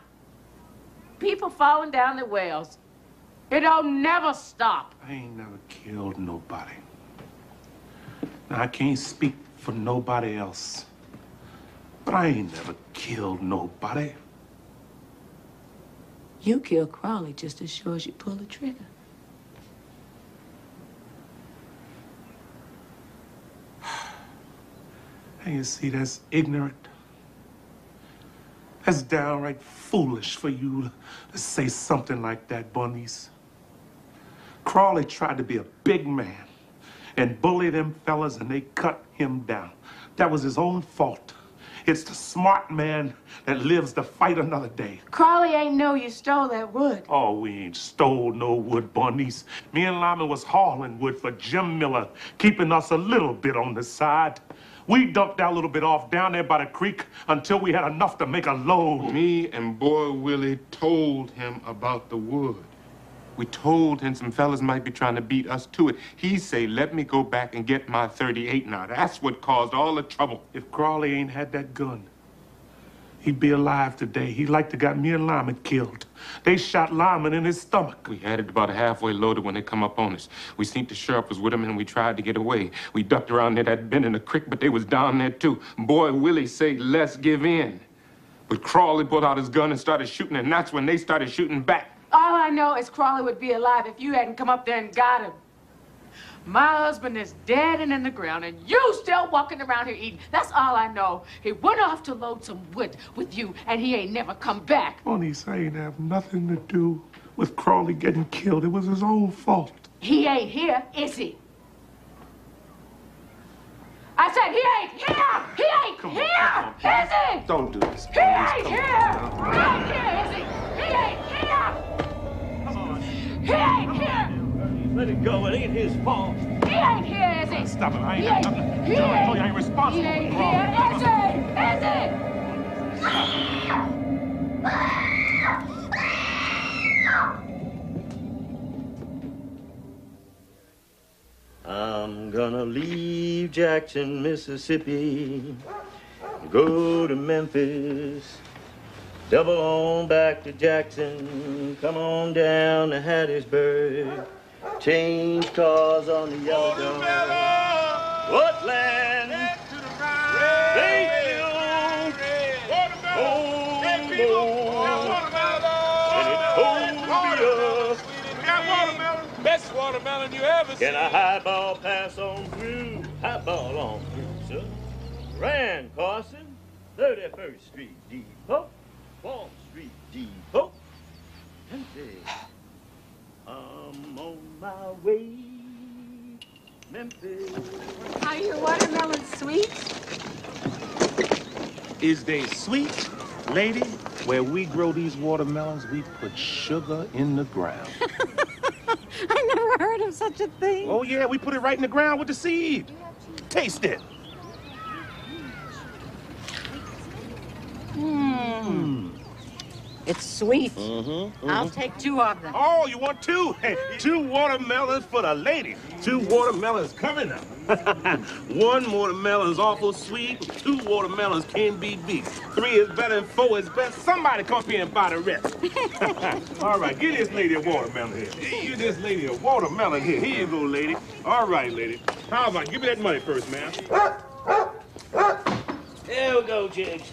People falling down the wells. It don't never stop. I ain't never killed nobody. Now, I can't speak for nobody else, but I ain't never killed nobody. You killed Crawley just as sure as you pull the trigger. And you see, that's ignorant. That's downright foolish for you to say something like that, Bernice. Crawley tried to be a big man and bully them fellas, and they cut him down. That was his own fault. It's the smart man that lives to fight another day. Crawley ain't know you stole that wood. Oh, we ain't stole no wood, Bernice. Me and Lyman was hauling wood for Jim Miller, keeping us a little bit on the side. We dumped that little bit off down there by the creek until we had enough to make a load. Me and Boy Willie told him about the wood. We told him some fellas might be trying to beat us to it. He say, let me go back and get my 38 now. That's what caused all the trouble. If Crawley ain't had that gun, he'd be alive today. He'd like to got me and Lyman killed. They shot Lyman in his stomach. We had it about halfway loaded when they come up on us. We seen the sheriff was with him and we tried to get away. We ducked around near that bend in the creek, but they was down there too. Boy Willie say, let's give in. But Crawley pulled out his gun and started shooting, and that's when they started shooting back. All I know is Crawley would be alive if you hadn't come up there and got him. My husband is dead and in the ground, and you still walking around here eating. That's all I know. He went off to load some wood with you, and he ain't never come back. Bernice ain't have nothing to do with Crawley getting killed. It was his own fault. He ain't here, is he? I said he ain't here! He ain't here! Is he? Don't do this. He ain't here! He ain't here, is he? He ain't here! He ain't here! Let it go. It ain't his fault. He ain't here, is he? Stop it. I ain't got nothing. He I told you I ain't responsible. He ain't here, is he? I'm gonna leave Jackson, Mississippi, go to Memphis, double on back to Jackson, come on down to Hattiesburg, change cars on the yellow dog. What land? Best watermelon you ever seen. Can a highball pass on through? Highball on through, sir. Rand Carson, 31st Street Depot, 4th Street Depot. Memphis. I'm on my way. Memphis. Are your watermelons sweet? Is they sweet, lady? Where we grow these watermelons, we put sugar in the ground. I never heard of such a thing. Oh, yeah, we put it right in the ground with the seed. Taste it. It's sweet. I'll take 2 of them. Oh, you want 2? Hey, 2 watermelons for the lady. 2 watermelons coming up. 1 watermelon's awful sweet. 2 watermelons can't be beat. 3 is better than 4 is best. Somebody come up here and buy the rest. All right, give this lady a watermelon here. Give this lady a watermelon here. Here you go, lady. All right, lady. How about give me that money first, ma'am? There we go, Jigs.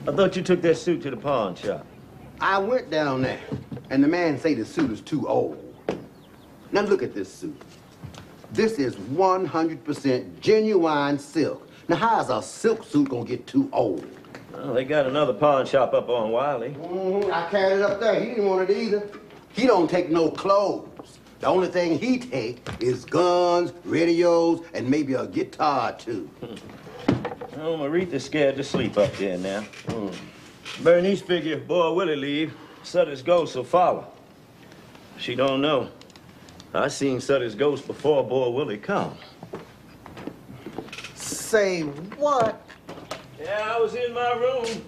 I thought you took that suit to the pawn shop. I went down there, and the man say the suit is too old. Now look at this suit. This is 100% genuine silk. Now how's a silk suit gonna get too old? Well, they got another pawn shop up on Wiley. I carried it up there. He didn't want it either. He don't take no clothes. The only thing he take is guns, radios, and maybe a guitar too. Well, Maritha's scared to sleep up there now. Bernice figure if Boy Willie leave, Sutter's ghost will follow. She don't know. I seen Sutter's ghost before Boy Willie come. Say what? Yeah, I was in my room.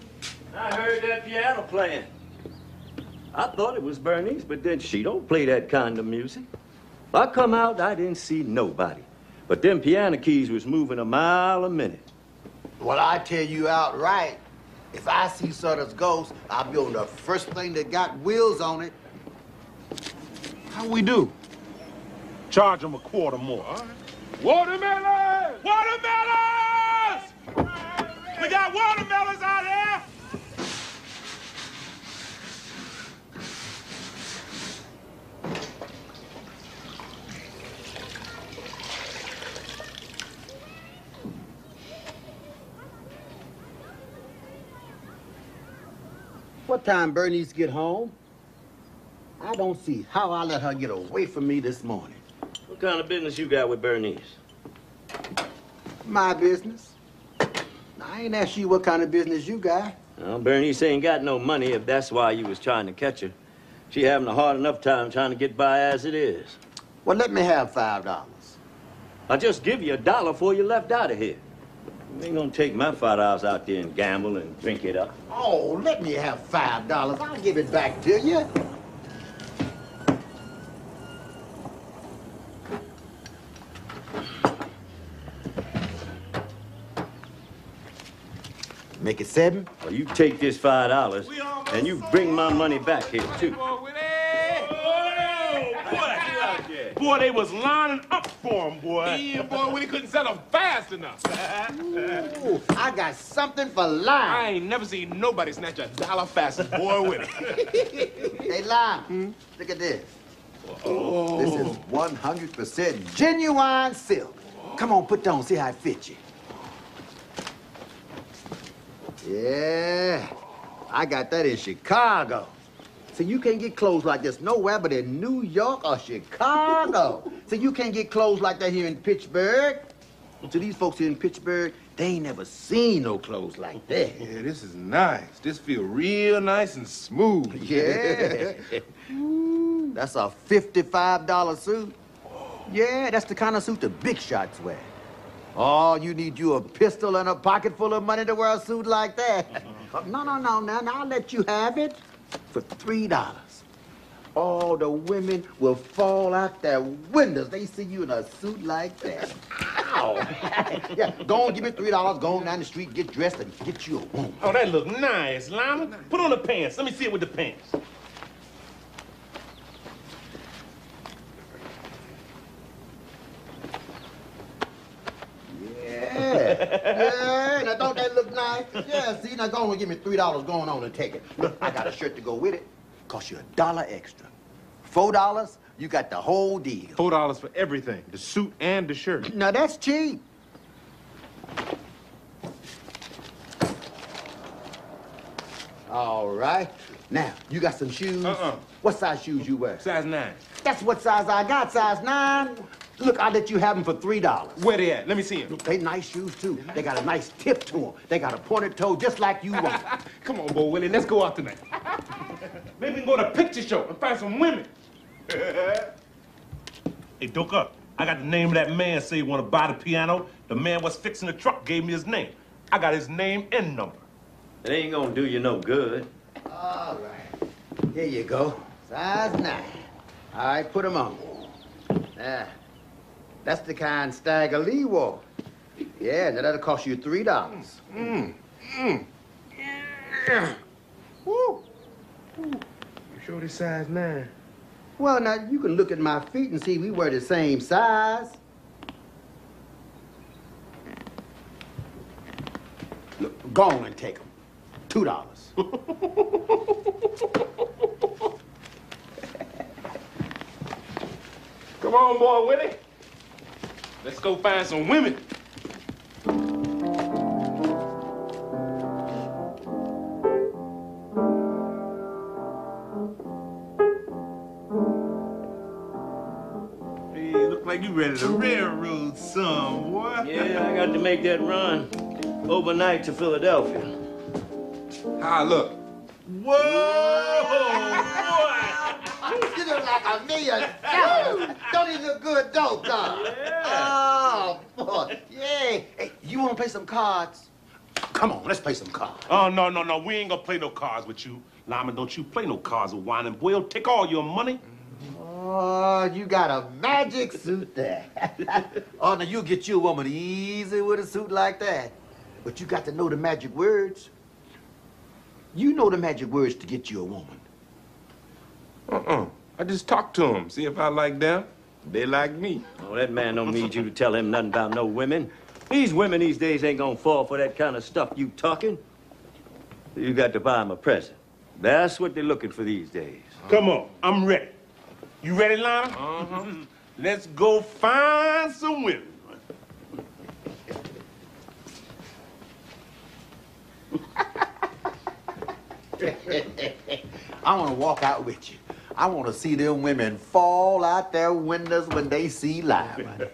I heard that piano playing. I thought it was Bernice, but then she don't play that kind of music. I come out, I didn't see nobody. But them piano keys was moving a mile a minute. Well, I tell you outright, if I see Sutter's ghost, I'll be on the first thing that got wheels on it. How we do? Charge them a quarter more. Watermelon! Watermelons! We got got watermelons out here? What time Bernice get home? I don't see how I let her get away from me this morning. What kind of business you got with Bernice? My business. I ain't asked you what kind of business you got. Well, Bernice ain't got no money if that's why you was trying to catch her. She having a hard enough time trying to get by as it is. Well, let me have $5. I'll just give you $1 before you left out of here. You ain't gonna take my $5 out there and gamble and drink it up. Oh, let me have $5. I'll give it back to you. Make it 7? Well, you take this $5 and you bring my money back here, too. Boy, they was lining up for him, boy. Yeah, boy, Willie couldn't sell them fast enough. Ooh, I got something for I Lime. ain't never seen nobody snatch $1 fast as boy Willie. Hey, Lime, look at this. Oh. This is 100% genuine silk. Come on, put it on, see how it fits you. Yeah, I got that in Chicago. So you can't get clothes like this nowhere but in New York or Chicago. So you can't get clothes like that here in Pittsburgh. So these folks here in Pittsburgh, they ain't never seen no clothes like that. Yeah, this is nice. This feel real nice and smooth. Yeah. Ooh, that's a $55 suit. Yeah, that's the kind of suit the big shots wear. Oh, you need you a pistol and a pocket full of money to wear a suit like that. No, now I'll let you have it for $3. All the women will fall out their windows. They see you in a suit like that. Ow! Yeah, go on, give me $3. Go on down the street, get dressed, and get you a woman. Oh, that look nice, Lima. Put on the pants. Let me see it with the pants. Yeah, now don't that look nice? Yeah, see, now go on and give me $3 going on and take it. Look, I got a shirt to go with it. Cost you $1 extra. $4, you got the whole deal. $4 for everything, the suit and the shirt. Now that's cheap. All right. Now, you got some shoes? What size shoes you wear? Size 9. That's what size I got, size 9. Look, I'll let you have them for $3. Where they at? Let me see them. Look, they nice shoes, too. They got a nice tip to them. They got a pointed toe just like you want. Come on, boy, Willie, let's go out tonight. Maybe we can go to a picture show and find some women. Hey, Doka, I got the name of that man say he want to buy the piano. The man was fixing the truck gave me his name. I got his name and number. It ain't gonna do you no good. All right. Here you go. Size 9. All right, put them on. That's the kind Stagger Lee wore. Yeah, now that'll cost you $3. Woo. You sure this size 9? Well, now, you can look at my feet and see we wear the same size. Look, go on and take them. $2. Come on, boy, Willie. Let's go find some women. Hey, look like you ready to railroad some, boy. Yeah, I got to make that run overnight to Philadelphia. How I look? Whoa, boy! You look like $1 million. Don't he look good, don't you? Yeah. Oh, boy. Yeah. Hey, you want to play some cards? Come on, let's play some cards. Oh, no. We ain't gonna play no cards with you. Lyman, don't you play no cards with Wine and Boy. He'll take all your money. Oh, you got a magic suit there. Oh, now you'll get you a woman easy with a suit like that. But you got to know the magic words. You know the magic words to get you a woman. I just talk to them, see if I like them. They like me. Oh, that man don't need you to tell him nothing about no women. These women these days ain't gonna fall for that kind of stuff you talking. You got to buy them a present. That's what they're looking for these days. Come on, I'm ready. You ready, Lana? Uh-huh. Let's go find some women. I want to walk out with you. I want to see them women fall out their windows when they see live.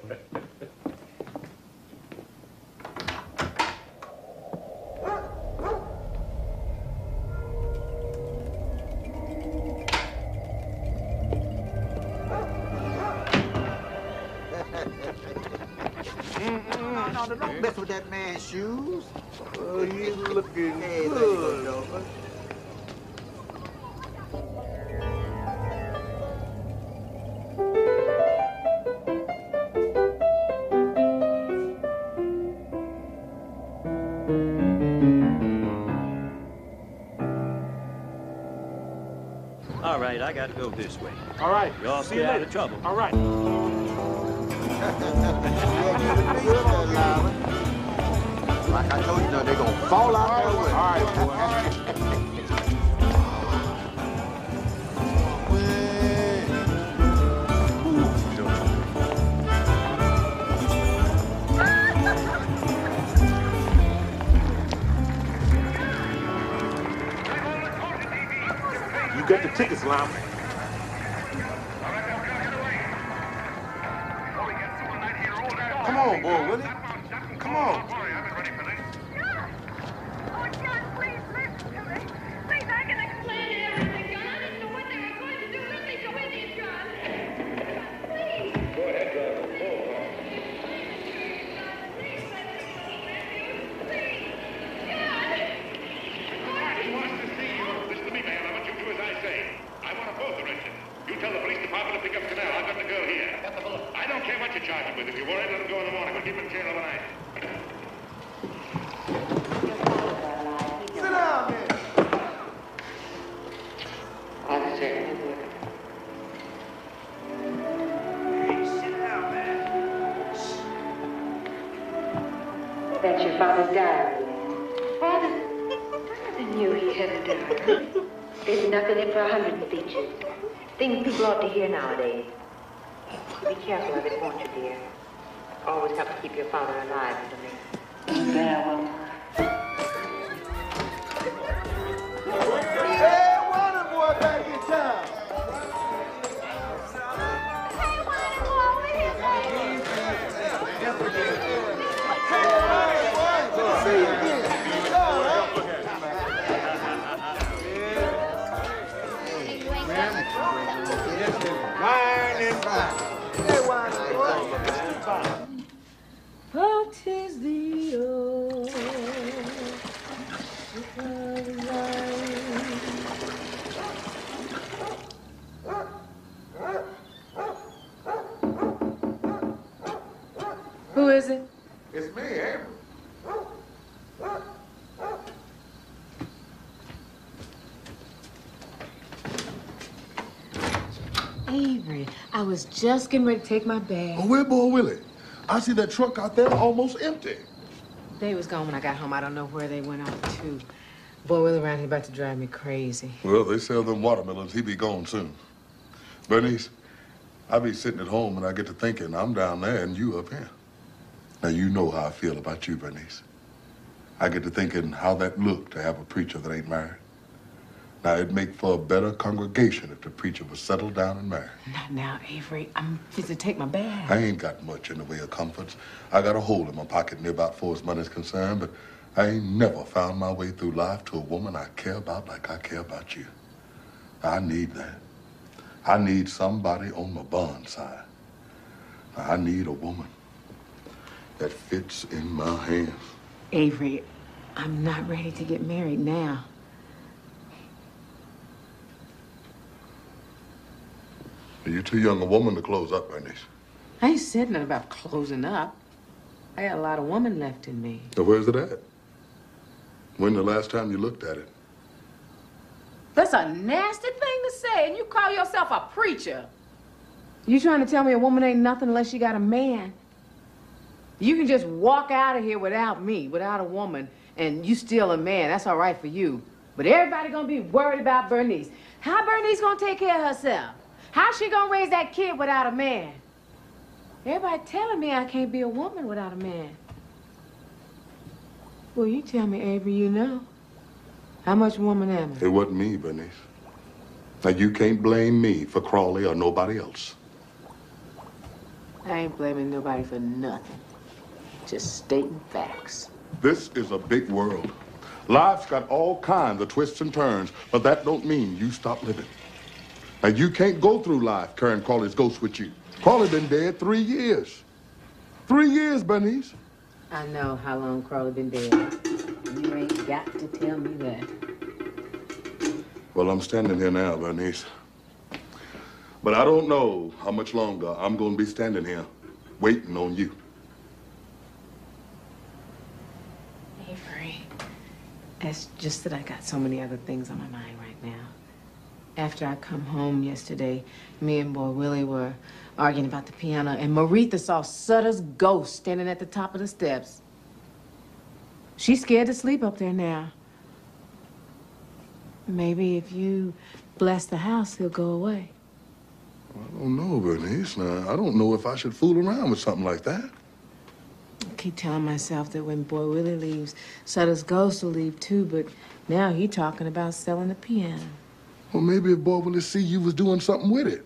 No, don't mess with that man's shoes. Oh, he's looking Hey, good. Dover. All right, I got to go this way. All right. Y'all stay out of trouble. All right. Like I told you, they're going to fall out their way. All right, boy. You got the tickets, Lama. Come on, boy, Willie. Come on. That's your father's diary. Father knew he had a diary. There's enough in it for 100 speeches. Things people ought to hear nowadays. Be careful of it, won't you, dear? Always have to keep your father alive for me. There, well. Hey, Wonder Boy back in town. What is the old Who is it? It's me, Avery. Avery, I was just getting ready to take my bag. Oh, where boy Willie? I see that truck out there almost empty. They was gone when I got home. I don't know where they went off to. Boy, Will around here about to drive me crazy. Well, they sell them watermelons. He be gone soon. Bernice, I be sitting at home and I get to thinking I'm down there and you up here. Now, you know how I feel about you, Bernice. I get to thinking how that look to have a preacher that ain't married. Now, it'd make for a better congregation if the preacher was settled down and married. Not now, Avery. I'm fit to take my bag. I ain't got much in the way of comforts. I got a hole in my pocket near about far as money's concerned, but I ain't never found my way through life to a woman I care about like I care about you. I need that. I need somebody on my bond side. I need a woman that fits in my hands. Avery, I'm not ready to get married now. You're too young a woman to close up, Bernice. I ain't said nothing about closing up. I got a lot of woman left in me. Now, where's it at? When the last time you looked at it? That's a nasty thing to say, and you call yourself a preacher. You trying to tell me a woman ain't nothing unless she got a man? You can just walk out of here without me, without a woman, and you still a man. That's all right for you. But everybody gonna be worried about Bernice. How Bernice gonna take care of herself? How's she gonna raise that kid without a man? Everybody telling me I can't be a woman without a man. Well, you tell me, Avery, you know. How much woman am I? It wasn't me, Bernice. Now, you can't blame me for Crawley or nobody else. I ain't blaming nobody for nothing. Just stating facts. This is a big world. Life's got all kinds of twists and turns, but that don't mean you stop living. Now, you can't go through life carrying Crawley's ghost with you. Crawley been dead 3 years. 3 years, Bernice. I know how long Crawley been dead. You ain't got to tell me that. Well, I'm standing here now, Bernice. But I don't know how much longer I'm going to be standing here waiting on you. Avery, it's just that I got so many other things on my mind right now. After I come home yesterday, me and boy Willie were arguing about the piano, and Maritha saw Sutter's ghost standing at the top of the steps. She's scared to sleep up there now. Maybe if you bless the house, he'll go away. I don't know, Bernice. Now, I don't know if I should fool around with something like that. I keep telling myself that when boy Willie leaves, Sutter's ghost will leave too, but now he's talking about selling the piano. Well, maybe if boy Willie see you was doing something with it.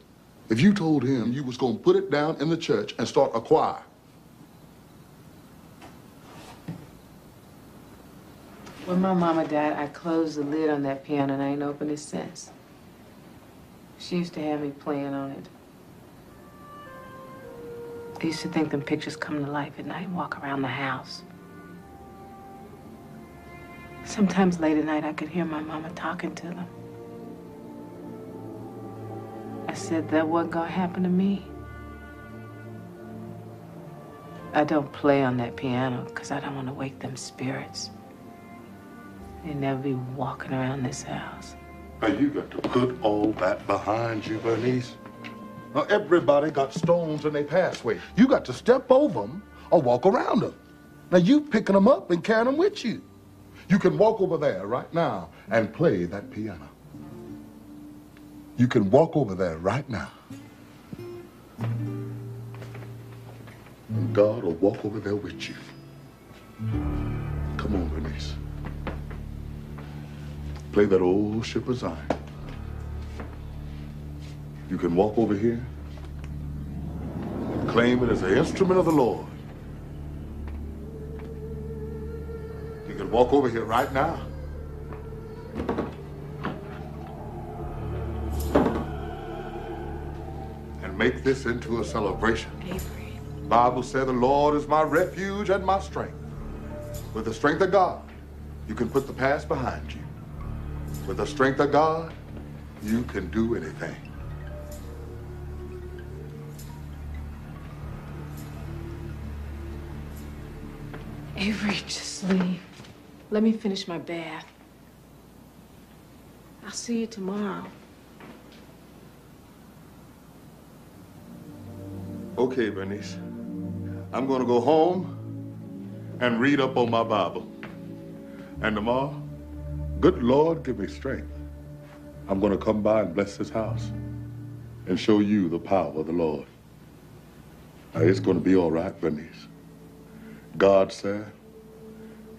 If you told him you was going to put it down in the church and start a choir. When my mama died, I closed the lid on that piano and I ain't opened it since. She used to have me playing on it. I used to think them pictures come to life at night and walk around the house. Sometimes late at night, I could hear my mama talking to them. I said that wasn't gonna happen to me. I don't play on that piano because I don't want to wake them spirits. They'd never be walking around this house. Now, you got to put all that behind you, Bernice. Now, everybody got stones in their pathway. You got to step over them or walk around them. Now, you picking them up and carrying them with you. You can walk over there right now and play that piano. You can walk over there right now. And God will walk over there with you. Come on, Bernice. Play that old Ship of Zion. You can walk over here and claim it as an instrument of the Lord. You can walk over here right now. And make this into a celebration. Avery. The Bible said the Lord is my refuge and my strength. With the strength of God, you can put the past behind you. With the strength of God, you can do anything. Avery, just leave. Let me finish my bath. I'll see you tomorrow. Okay, Bernice. I'm going to go home and read up on my Bible. And tomorrow, good Lord, give me strength. I'm going to come by and bless this house and show you the power of the Lord. Now, it's going to be all right, Bernice. God said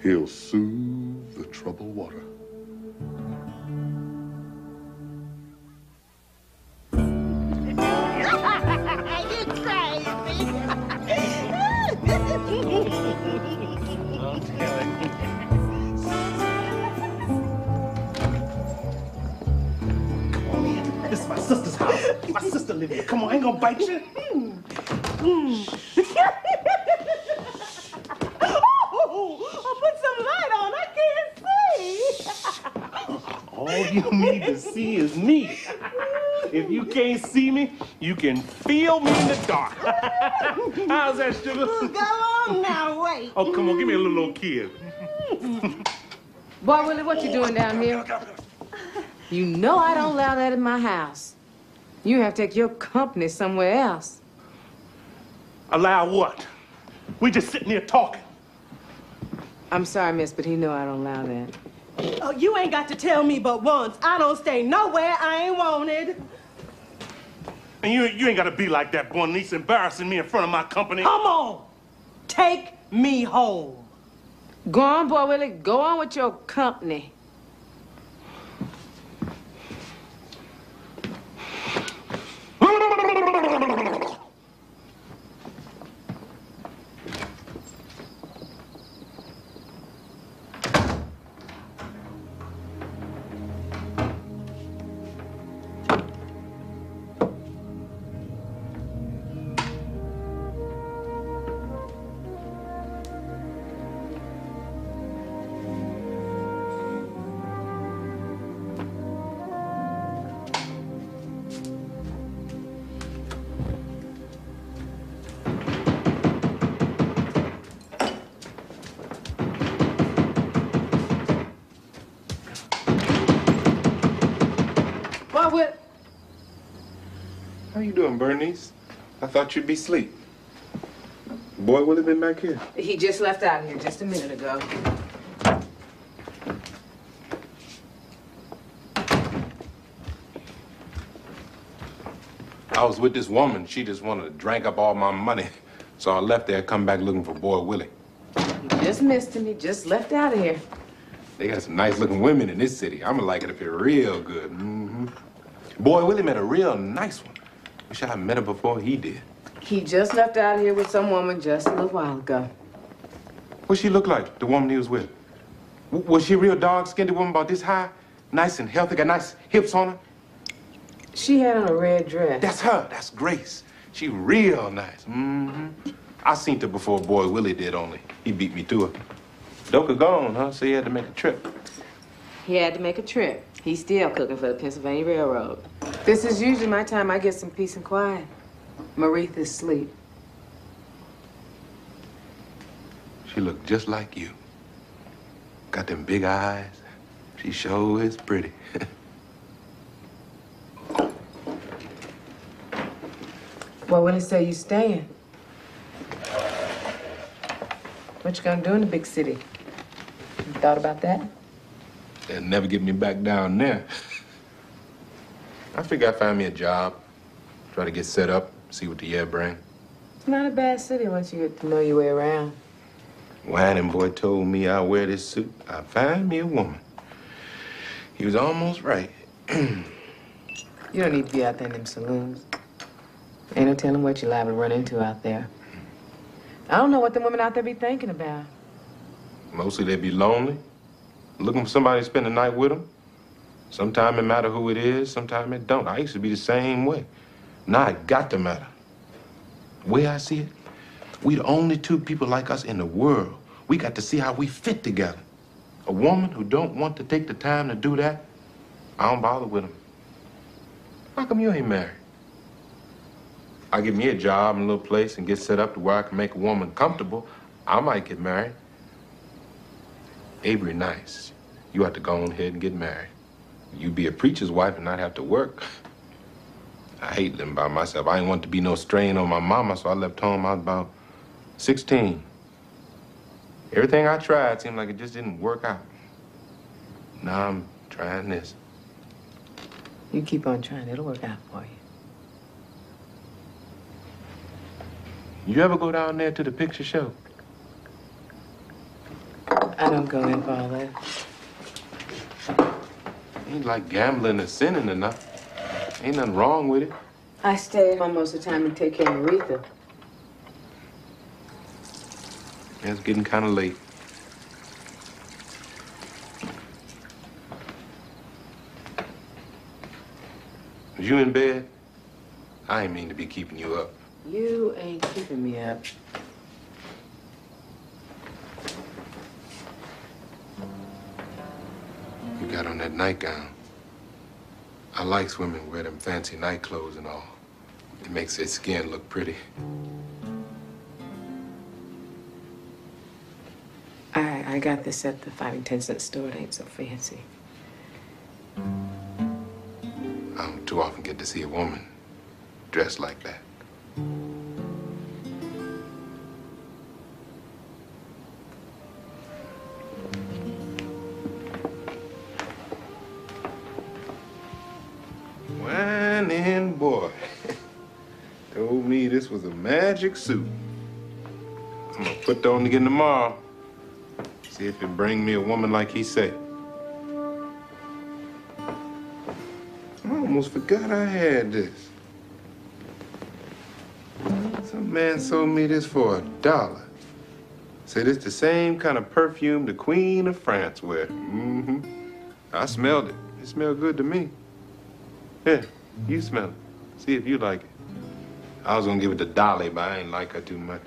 he'll soothe the troubled water. You crazy. This is my sister's house. My sister lives here. Come on, I ain't gonna bite you. Oh, put some light on. I can't see. All you need to see is me. If you can't see me, you can feel me in the dark. How's that, sugar? Go on now, wait. Oh, come on, give me a little old kid. Boy, Willie, what you doing down here? You know I don't allow that in my house. You have to take your company somewhere else. Allow what? We just sitting here talking. I'm sorry, miss, but he know I don't allow that. Oh, you ain't got to tell me but once. I don't stay nowhere I ain't wanted. And you ain't got to be like that, Bernice, embarrassing me in front of my company. Come on. Take me home. Go on, boy Willie. Go on with your company. How you doing, Bernice? I thought you'd be asleep. Boy Willie been back here? He just left out here just a minute ago. I was with this woman. She just wanted to drink up all my money. So I left there, come back looking for Boy Willie. You just missed him. He just left out of here. They got some nice looking women in this city. I'm gonna like it up here real good. Mm-hmm. Boy Willie met a real nice one. Wish I had met her before he did. He just left out of here with some woman just a little while ago. What she look like, the woman he was with? Was she a real dark-skinned woman about this high? Nice and healthy, got nice hips on her? She had on a red dress. That's her. That's Grace. She real nice. Mm-hmm. I seen her before Boy Willie did, only he beat me to her. Doka gone, huh? So he had to make a trip. He had to make a trip. He's still cooking for the Pennsylvania Railroad. This is usually my time I get some peace and quiet. Maretha's asleep. She looked just like you. Got them big eyes. She sure is pretty. Well, when they say you staying? What you gonna do in the big city? You thought about that? They'll never get me back down there. I figure I'd find me a job, try to get set up, see what the year bring. It's not a bad city once you get to know your way around. Whining boy told me I'd wear this suit, I'd find me a woman. He was almost right. You don't need to be out there in them saloons. Ain't no telling what you're liable to run into out there. I don't know what the women out there be thinking about. Mostly they be lonely, looking for somebody to spend the night with them. Sometimes it matter who it is, sometimes it don't. I used to be the same way. Now it got to matter. The way I see it, we the only two people like us in the world. We got to see how we fit together. A woman who don't want to take the time to do that, I don't bother with them. How come you ain't married? I get me a job in a little place and get set up to where I can make a woman comfortable, I might get married. Avery nice. You have to go on ahead and get married. You be a preacher's wife and not have to work. I hate living by myself. I didn't want to be no strain on my mama, so I left home. I was about 16. Everything I tried seemed like it just didn't work out. Now I'm trying this. You keep on trying, it'll work out for you. You ever go down there to the picture show? I don't go in for all that. Ain't like gambling or sinning or nothing. Ain't nothing wrong with it. I stay at home most of the time and take care of Maretha. Yeah, it's getting kind of late. Was you in bed? I ain't mean to be keeping you up. You ain't keeping me up. You got on that nightgown. I likes women who wear them fancy night clothes and all. It makes their skin look pretty. I got this at the 5 and 10 cent store. It ain't so fancy. I don't too often get to see a woman dressed like that. was a magic suit. I'm gonna put that on again tomorrow. See if it bring me a woman like he said. I almost forgot I had this. Some man sold me this for $1. Said it's the same kind of perfume the Queen of France wear. Mm-hmm. I smelled it. It smelled good to me. Here, you smell it. See if you like it. I was gonna give it to Dolly, but I ain't like her too much.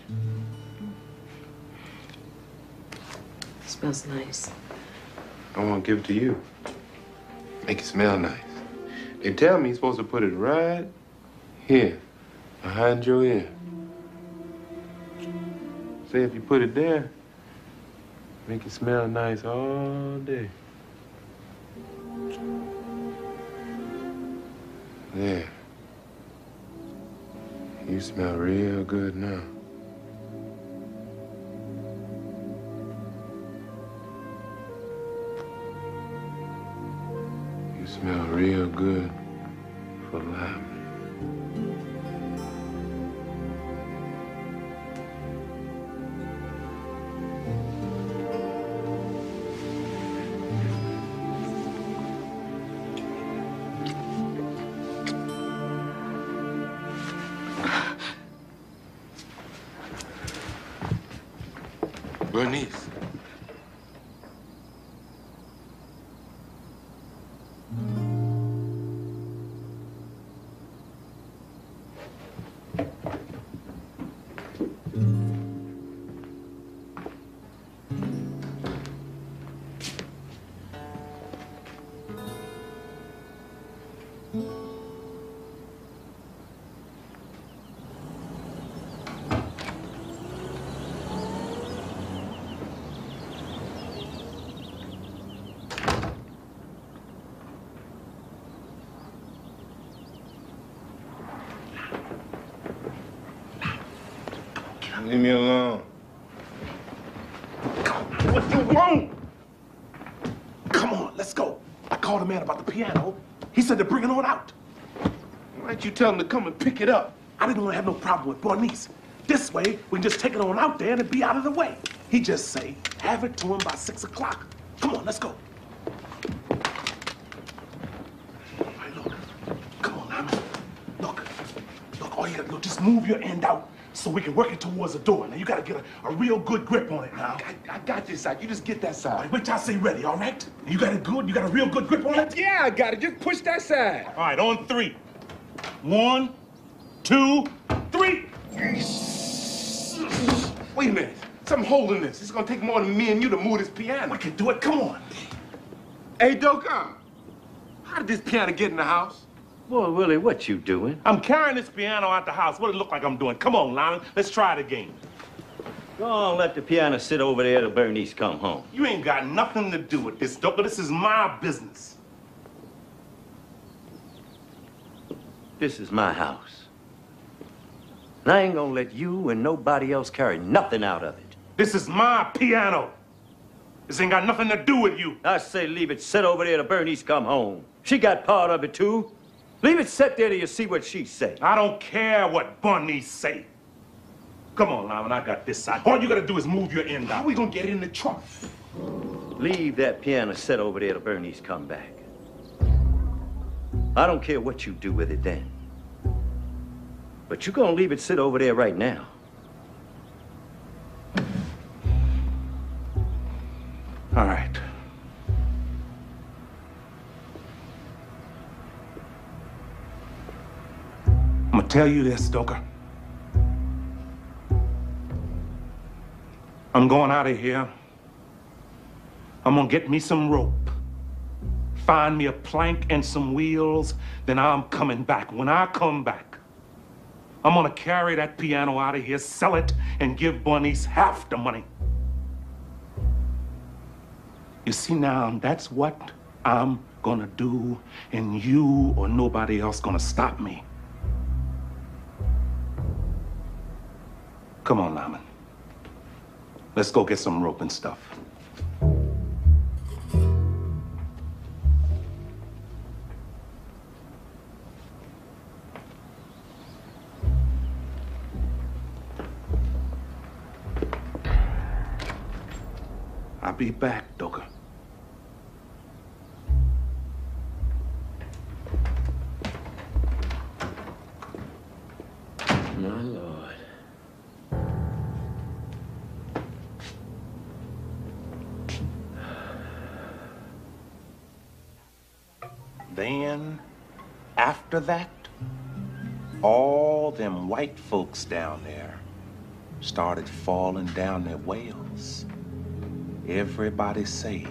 It smells nice. I want to give it to you. Make it smell nice. They tell me you're supposed to put it right here, behind your ear. Say if you put it there, make it smell nice all day. There. You smell real good now. You smell real good for life. Bernice. Leave me alone. What you want? Come on, let's go. I called the man about the piano. He said to bring it on out. Why didn't you tell him to come and pick it up? I didn't want to have no problem with Bernice. This way, we can just take it on out there and it'd be out of the way. He just say, have it to him by 6 o'clock. Come on, let's go. All right, look. Come on, now. Look, all you gotta do, just move your end out so we can work it towards the door. Now, you gotta get a real good grip on it now. I got this side. You just get that side. All right, wait till I say ready, all right? You got it good? You got a real good grip on it? Yeah, I got it. Just push that side. All right, on 3. 1, 2, 3. Wait a minute. Something holding this. It's gonna take more than me and you to move this piano. We can do it. Come on. Hey, Doka, how did this piano get in the house? Boy, Willie, what you doing? I'm carrying this piano out the house. What does it look like I'm doing? Come on, Lyman. Let's try it again. Go on, let the piano sit over there till Bernice come home. You ain't got nothing to do with this, Doka. This is my business. This is my house. And I ain't gonna let you and nobody else carry nothing out of it. This is my piano. This ain't got nothing to do with you. I say leave it sit over there till Bernice come home. She got part of it, too. Leave it sit there till you see what she say. I don't care what Bernice say. Come on, Lyman, I got this side. All you gotta do is move your end out. How we gonna get it in the trunk? Leave that piano sit over there till Bernice come back. I don't care what you do with it then. But you're gonna leave it sit over there right now. All right. I'm gonna tell you this, Doka. I'm going out of here. I'm gonna get me some rope. Find me a plank and some wheels, then I'm coming back. When I come back, I'm gonna carry that piano out of here, sell it, and give Bernice half the money. You see now, that's what I'm gonna do, and you or nobody else gonna stop me. Come on, Lyman. Let's go get some rope and stuff. I'll be back, Doka. My Lord. Then, after that, all them white folks down there started falling down their wells. Everybody say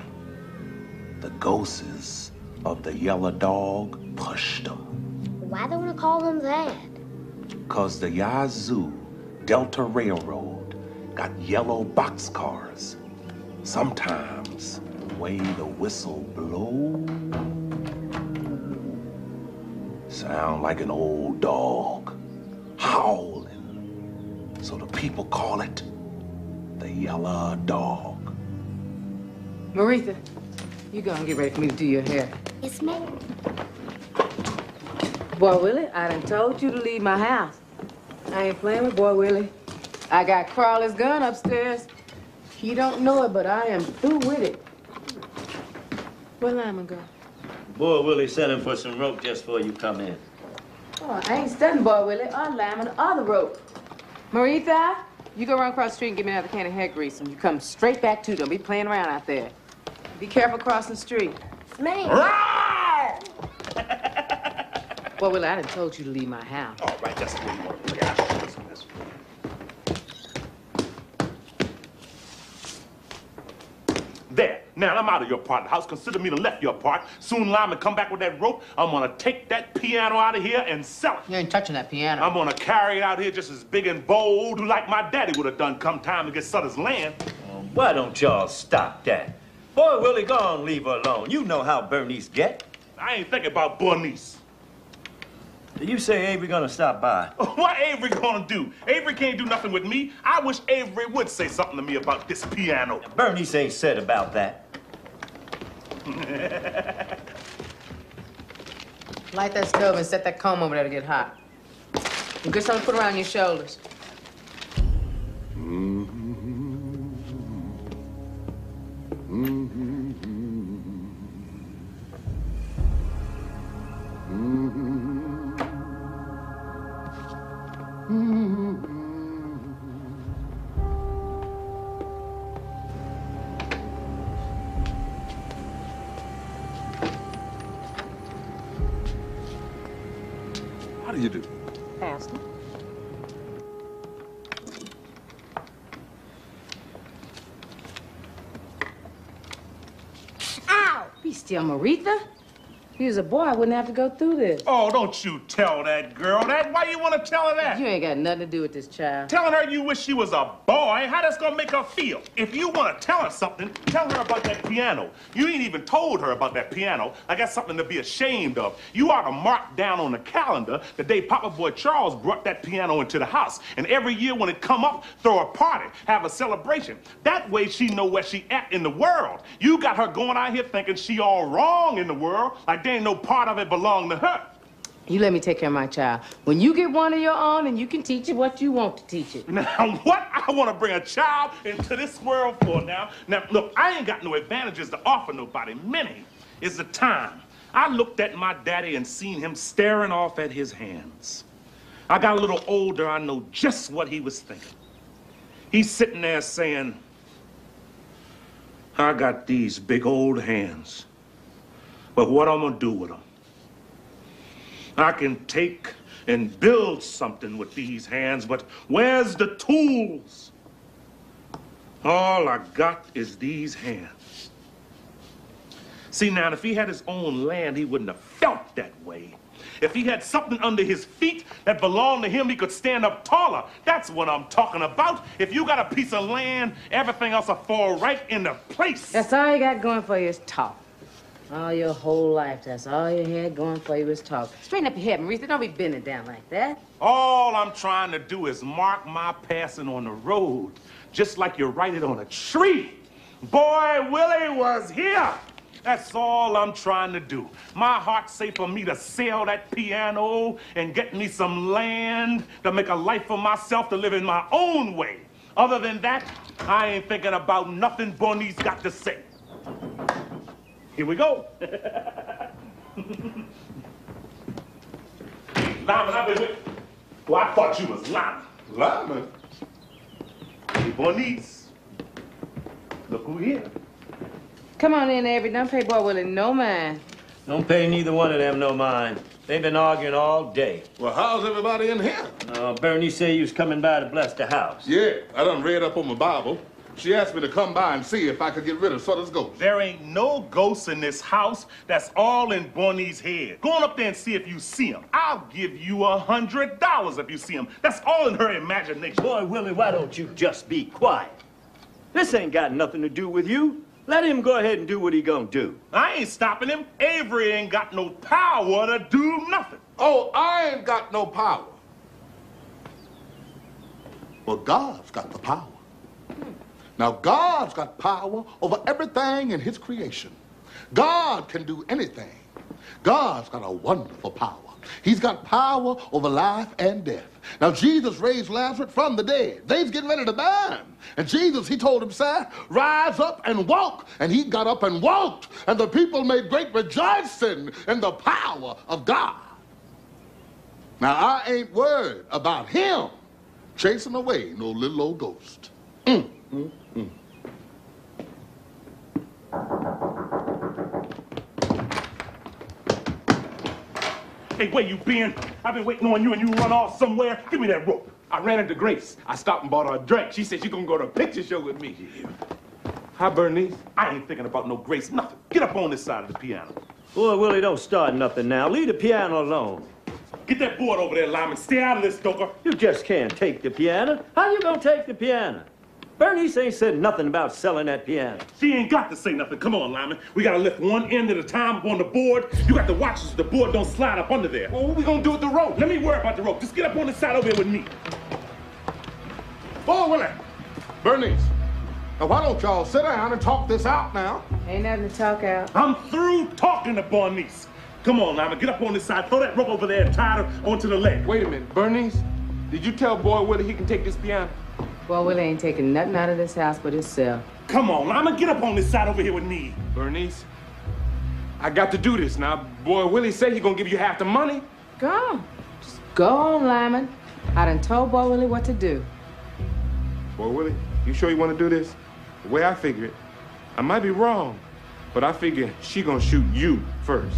the ghosts of the yellow dog pushed them. Why they want to call him that? 'Cause the Yazoo Delta Railroad got yellow boxcars. Sometimes the way the whistle blows, sound like an old dog howling. So the people call it the yellow dog. Maritha, you go and get ready for me to do your hair. Yes, ma'am. Boy Willie, I done told you to leave my house. I ain't playing with Boy Willie. I got Crawley's gun upstairs. He don't know it, but I am through with it. Where Lyman go? Boy Willie sent him for some rope just before you come in. Oh, I ain't studying Boy Willie or Lyman or the rope. Maritha, you go run across the street and give me another can of hair grease, and you come straight back to them. Be playing around out there. Be careful crossing the street. Ma'am. Boy Willie, I done told you to leave my house. All right, that's the way you want to play. There. Now, I'm out of your part of the house. Consider me to left your part. Soon Lyman come back with that rope. I'm gonna take that piano out of here and sell it. You ain't touching that piano. I'm gonna carry it out here just as big and bold like my daddy would have done come time to get Sutter's land. Why don't y'all stop that? Boy Willie, go on, leave her alone. You know how Bernice get. I ain't thinking about Bernice. You say Avery gonna stop by? What Avery gonna do? Avery can't do nothing with me. I wish Avery would say something to me about this piano. Bernice ain't said about that. Light that stove and set that comb over there to get hot. And get something to put around your shoulders. How do you do? Pastor. Ow! Be still, Maritha. If you was a boy, I wouldn't have to go through this. Oh, don't you tell that girl that. Why you want to tell her that? You ain't got nothing to do with this child. Telling her you wish she was a boy, how that's gonna make her feel? If you want to tell her something, tell her about that piano. You ain't even told her about that piano. I got something to be ashamed of. You ought to mark down on the calendar the day Papa Boy Charles brought that piano into the house. And every year when it come up, throw a party, have a celebration. That way she know where she at in the world. You got her going out here thinking she all wrong in the world, like there ain't no part of it belong to her. You let me take care of my child. When you get one of your own, and you can teach it what you want to teach it. Now, what I want to bring a child into this world for now? Now, look, I ain't got no advantages to offer nobody. Many is the time I looked at my daddy and seen him staring off at his hands. I got a little older, I know just what he was thinking. He's sitting there saying, I got these big old hands, but what I'm gonna do with them? I can take and build something with these hands, but where's the tools? All I got is these hands. See, now, if he had his own land, he wouldn't have felt that way. If he had something under his feet that belonged to him, he could stand up taller. That's what I'm talking about. If you got a piece of land, everything else will fall right into place. That's all you got going for you is talk. All your whole life, that's all you had going for you is talk. Straighten up your head, Maritha. Don't be bending down like that. All I'm trying to do is mark my passing on the road, just like you write it on a tree. Boy Willie was here. That's all I'm trying to do. My heart say for me to sell that piano and get me some land to make a life for myself to live in my own way. Other than that, I ain't thinking about nothing Bernice got to say. Here we go. Lyman, I've been with... Well, I thought you was Lyman. Lyman? Hey, Bernice. Look who here. Come on in, Avery. Don't pay Boy Willie no mind. Don't pay neither one of them no mind. They've been arguing all day. Well, how's everybody in here? Bernie said you was coming by to bless the house. Yeah, I done read up on my Bible. She asked me to come by and see if I could get rid of Sutter's ghost. There ain't no ghosts in this house. That's all in Bernie's head. Go on up there and see if you see him. I'll give you $100 if you see him. That's all in her imagination. Boy, Willie, why don't you just be quiet? This ain't got nothing to do with you. Let him go ahead and do what he gonna do. I ain't stopping him. Avery ain't got no power to do nothing. Oh, I ain't got no power. Well, God's got the power. Now, God's got power over everything in his creation. God can do anything. God's got a wonderful power. He's got power over life and death. Now, Jesus raised Lazarus from the dead. They's getting ready to buy him. And Jesus, he told himself, rise up and walk. And he got up and walked. And the people made great rejoicing in the power of God. Now, I ain't worried about him chasing away no little old ghost. Hey, where you been? I've been waiting on you and you run off somewhere. Give me that rope. I ran into Grace. I stopped and bought her a drink. She said she's gonna go to a picture show with me. Hi, Bernice. I ain't thinking about no Grace, nothing. Get up on this side of the piano. Boy, Willie, don't start nothing now. Leave the piano alone. Get that board over there, Lyman. Stay out of this, Stoker. You just can't take the piano. How you gonna take the piano? Bernice ain't said nothing about selling that piano. She ain't got to say nothing. Come on, Lyman. We gotta lift one end at a time up on the board. You got to watch so the board don't slide up under there. Well, what we gonna do with the rope? Let me worry about the rope. Just get up on this side over here with me. Oh, Willie. Bernice. Now, why don't y'all sit down and talk this out now? Ain't nothing to talk out. I'm through talking to Bernice. Come on, Lyman. Get up on this side. Throw that rope over there and tie it onto the leg. Wait a minute, Bernice. Did you tell Boy Willie he can take this piano? Boy Willie ain't taking nothing out of this house but himself. Come on, Lyman. Get up on this side over here with me. Bernice, I got to do this now. Boy Willie said he gonna give you half the money. Go on. Just go on, Lyman. I done told Boy Willie what to do. Boy Willie, you sure you want to do this? The way I figure it, I might be wrong, but I figure she gonna shoot you first.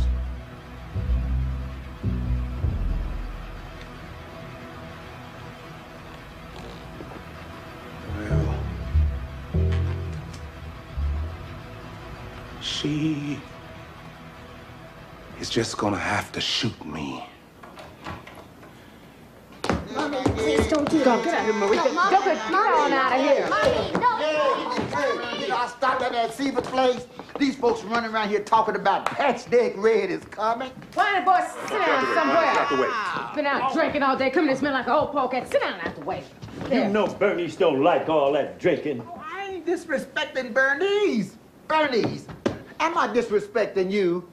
She is just gonna have to shoot me. Mommy, please don't do Go, get out of here, Marie. Go, get on out of here. I stopped at that Seaver place. These folks running around here talking about Patchdeck Red is coming. Why, boy, sit down somewhere. Out the way. Been out drinking all day, coming to smell like an old polecat. Sit down out the way. There. You know Bernice don't like all that drinking. Oh, I ain't disrespecting Bernice. Bernice, am I disrespecting you?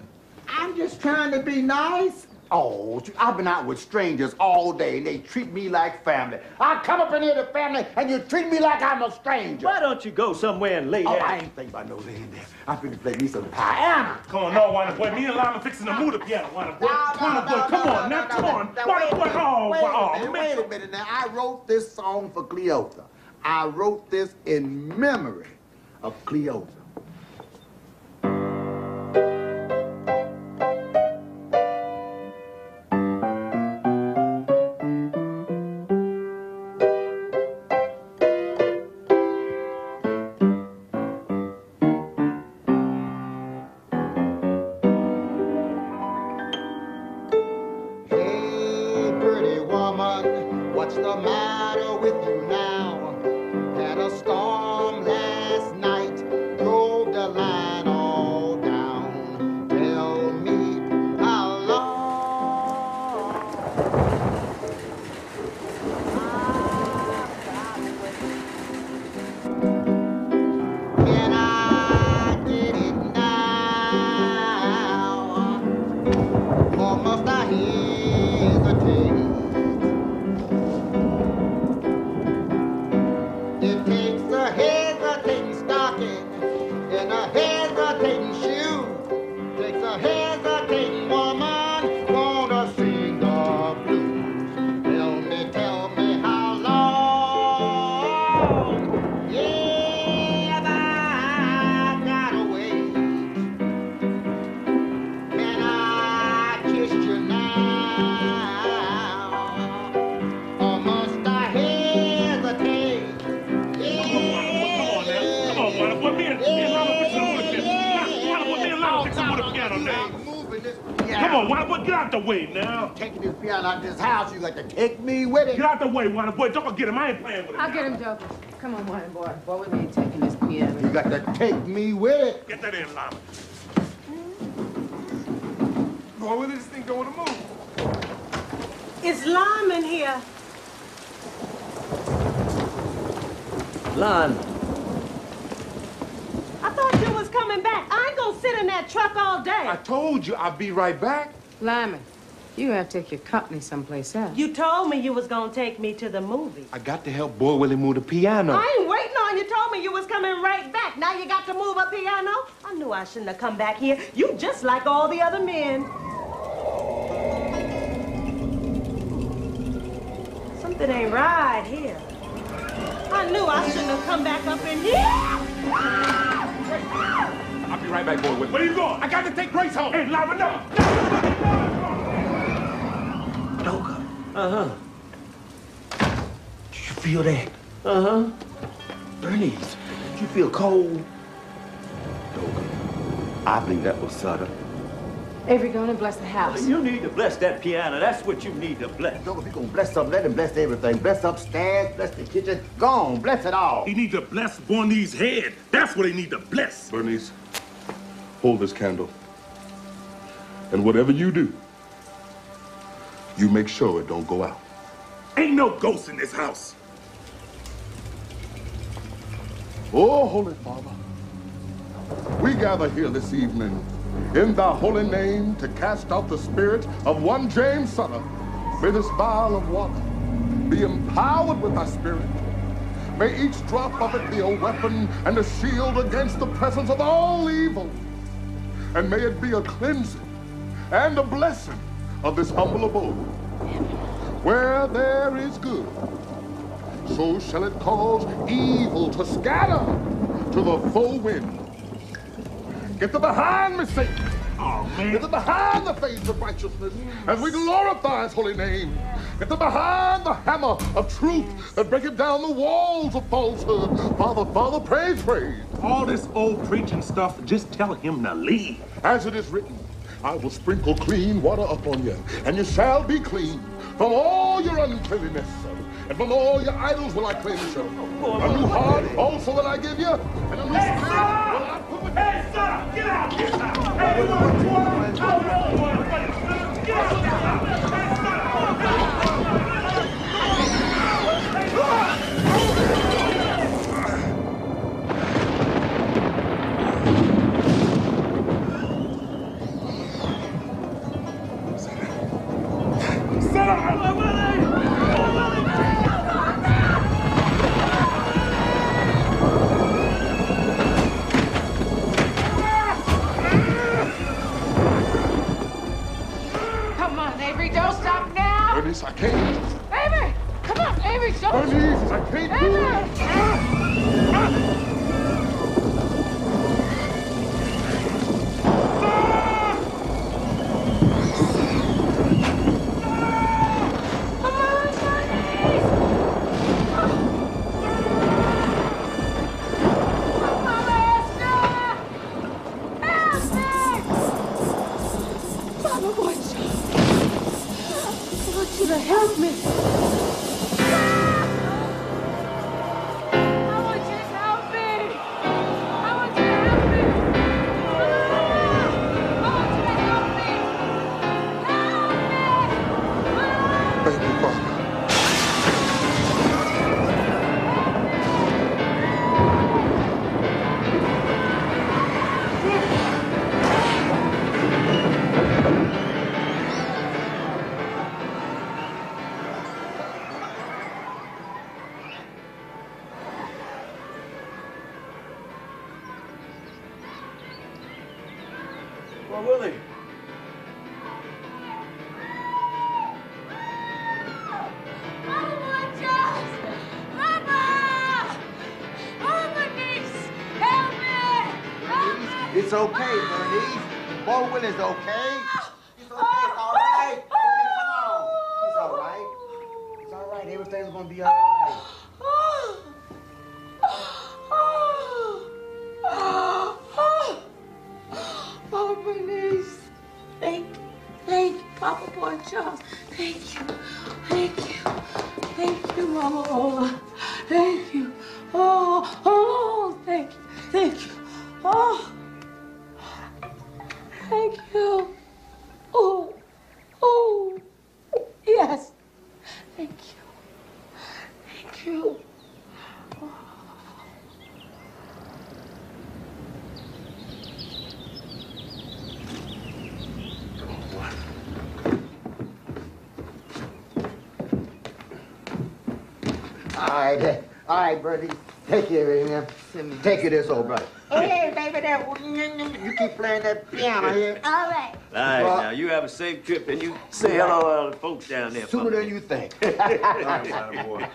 I'm just trying to be nice. Oh, I've been out with strangers all day, and they treat me like family. I come up in here to family, and you treat me like I'm a stranger. Why don't you go somewhere and lay Oh, down? I ain't thinking about no laying there. I'm finna play me some piano. Come on, no, Winer Boy. Me and Lyman fixing to move the piano, Winer Boy. Winer Boy, come on, now, come on. Winer Boy, oh, Wait a minute now. I wrote this song for Cleotha. I wrote this in memory of Cleotha. What's the matter with you now? Had a storm last night, drove the line all down. Tell me how long can I get it now? Or must I hesitate? It takes a head. Come on, Wanda Boy, get out the way now. Taking this piano out of this house, you got to take me with it. Get out the way, Wanda Boy. Don't get him. I ain't playing with him. I'll get him, Joker. Come on, Wanda Boy. Boy, we ain't taking this piano. You got to take me with it. Get that in, Lama. Boy, where did this thing go on the move? It's Lyman here. Lon. I thought you was coming back. I ain't gonna sit in that truck all day. I told you I'll be right back. Lyman, you have to take your company someplace else. You told me you was gonna take me to the movie. I got to help Boy Willie move the piano. I ain't waiting on you. Told me you was coming right back. Now you got to move a piano? I knew I shouldn't have come back here. You just like all the other men. Something ain't right here. I knew I shouldn't have come back up in here. I'll be right back, Boy Willie. Where you going? I got to take Grace home. Hey, Lama, no. Doka. Uh-huh. Did you feel that? Uh-huh. Bernice, did you feel cold? Doka, I think that was Sutter. Avery, go on and bless the house. You need to bless that piano. That's what you need to bless. Doka, if you're going to bless something, let him bless everything. Bless upstairs, bless the kitchen. Go on, bless it all. He need to bless Bornee's head. That's what he need to bless. Bernice, hold this candle. And whatever you do, you make sure it don't go out. Ain't no ghost in this house. Oh, Holy Father, we gather here this evening in thy holy name to cast out the spirit of one James Sutter. May this vial of water be empowered with thy spirit. May each drop of it be a weapon and a shield against the presence of all evil. And may it be a cleansing and a blessing of this humble abode. Where there is good, so shall it cause evil to scatter to the full wind. Get thee behind me, Satan. Oh, man. Get thee behind the face of righteousness as we glorify his holy name. Get thee behind the hammer of truth that breaketh down the walls of falsehood. Father, Father, praise, praise. All this old preaching stuff, just tell him to leave. As it is written, I will sprinkle clean water upon you, and you shall be clean from all your uncleanness. And from all your idols will I cleanse you. A new heart also will I give you, and a new spirit will I put within you. Hey, son, get out! Get out! Hey, you want to get out! Sit down! Avery, don't stop now! Bernice, I can't. Avery! Come on, Avery, don't... Bernice, I can't do it. Help me! Well, Willie. It's okay, Bernice. Bo Willie's okay. It's okay. It's all right. Come on. It's all right. It's all right. Everything's gonna be all right. All right, Bertie. Take care of him. Take care of this old brother. Hey, baby, you keep playing that piano here. All right. All right, now, you have a safe trip, and you say hello to all the folks down there. Sooner than you think. All right, boy.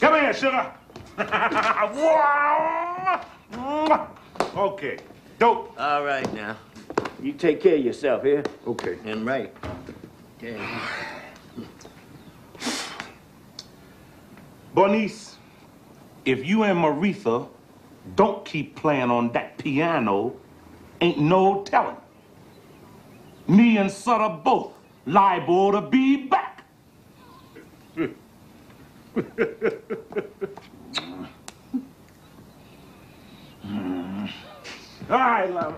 Come here, sugar. Okay. Dope. All right, now. You take care of yourself here. Okay. And right. Okay. Bernice, if you and Maritha don't keep playing on that piano, ain't no telling. Me and Sutter both liable to be back. All right, Lama.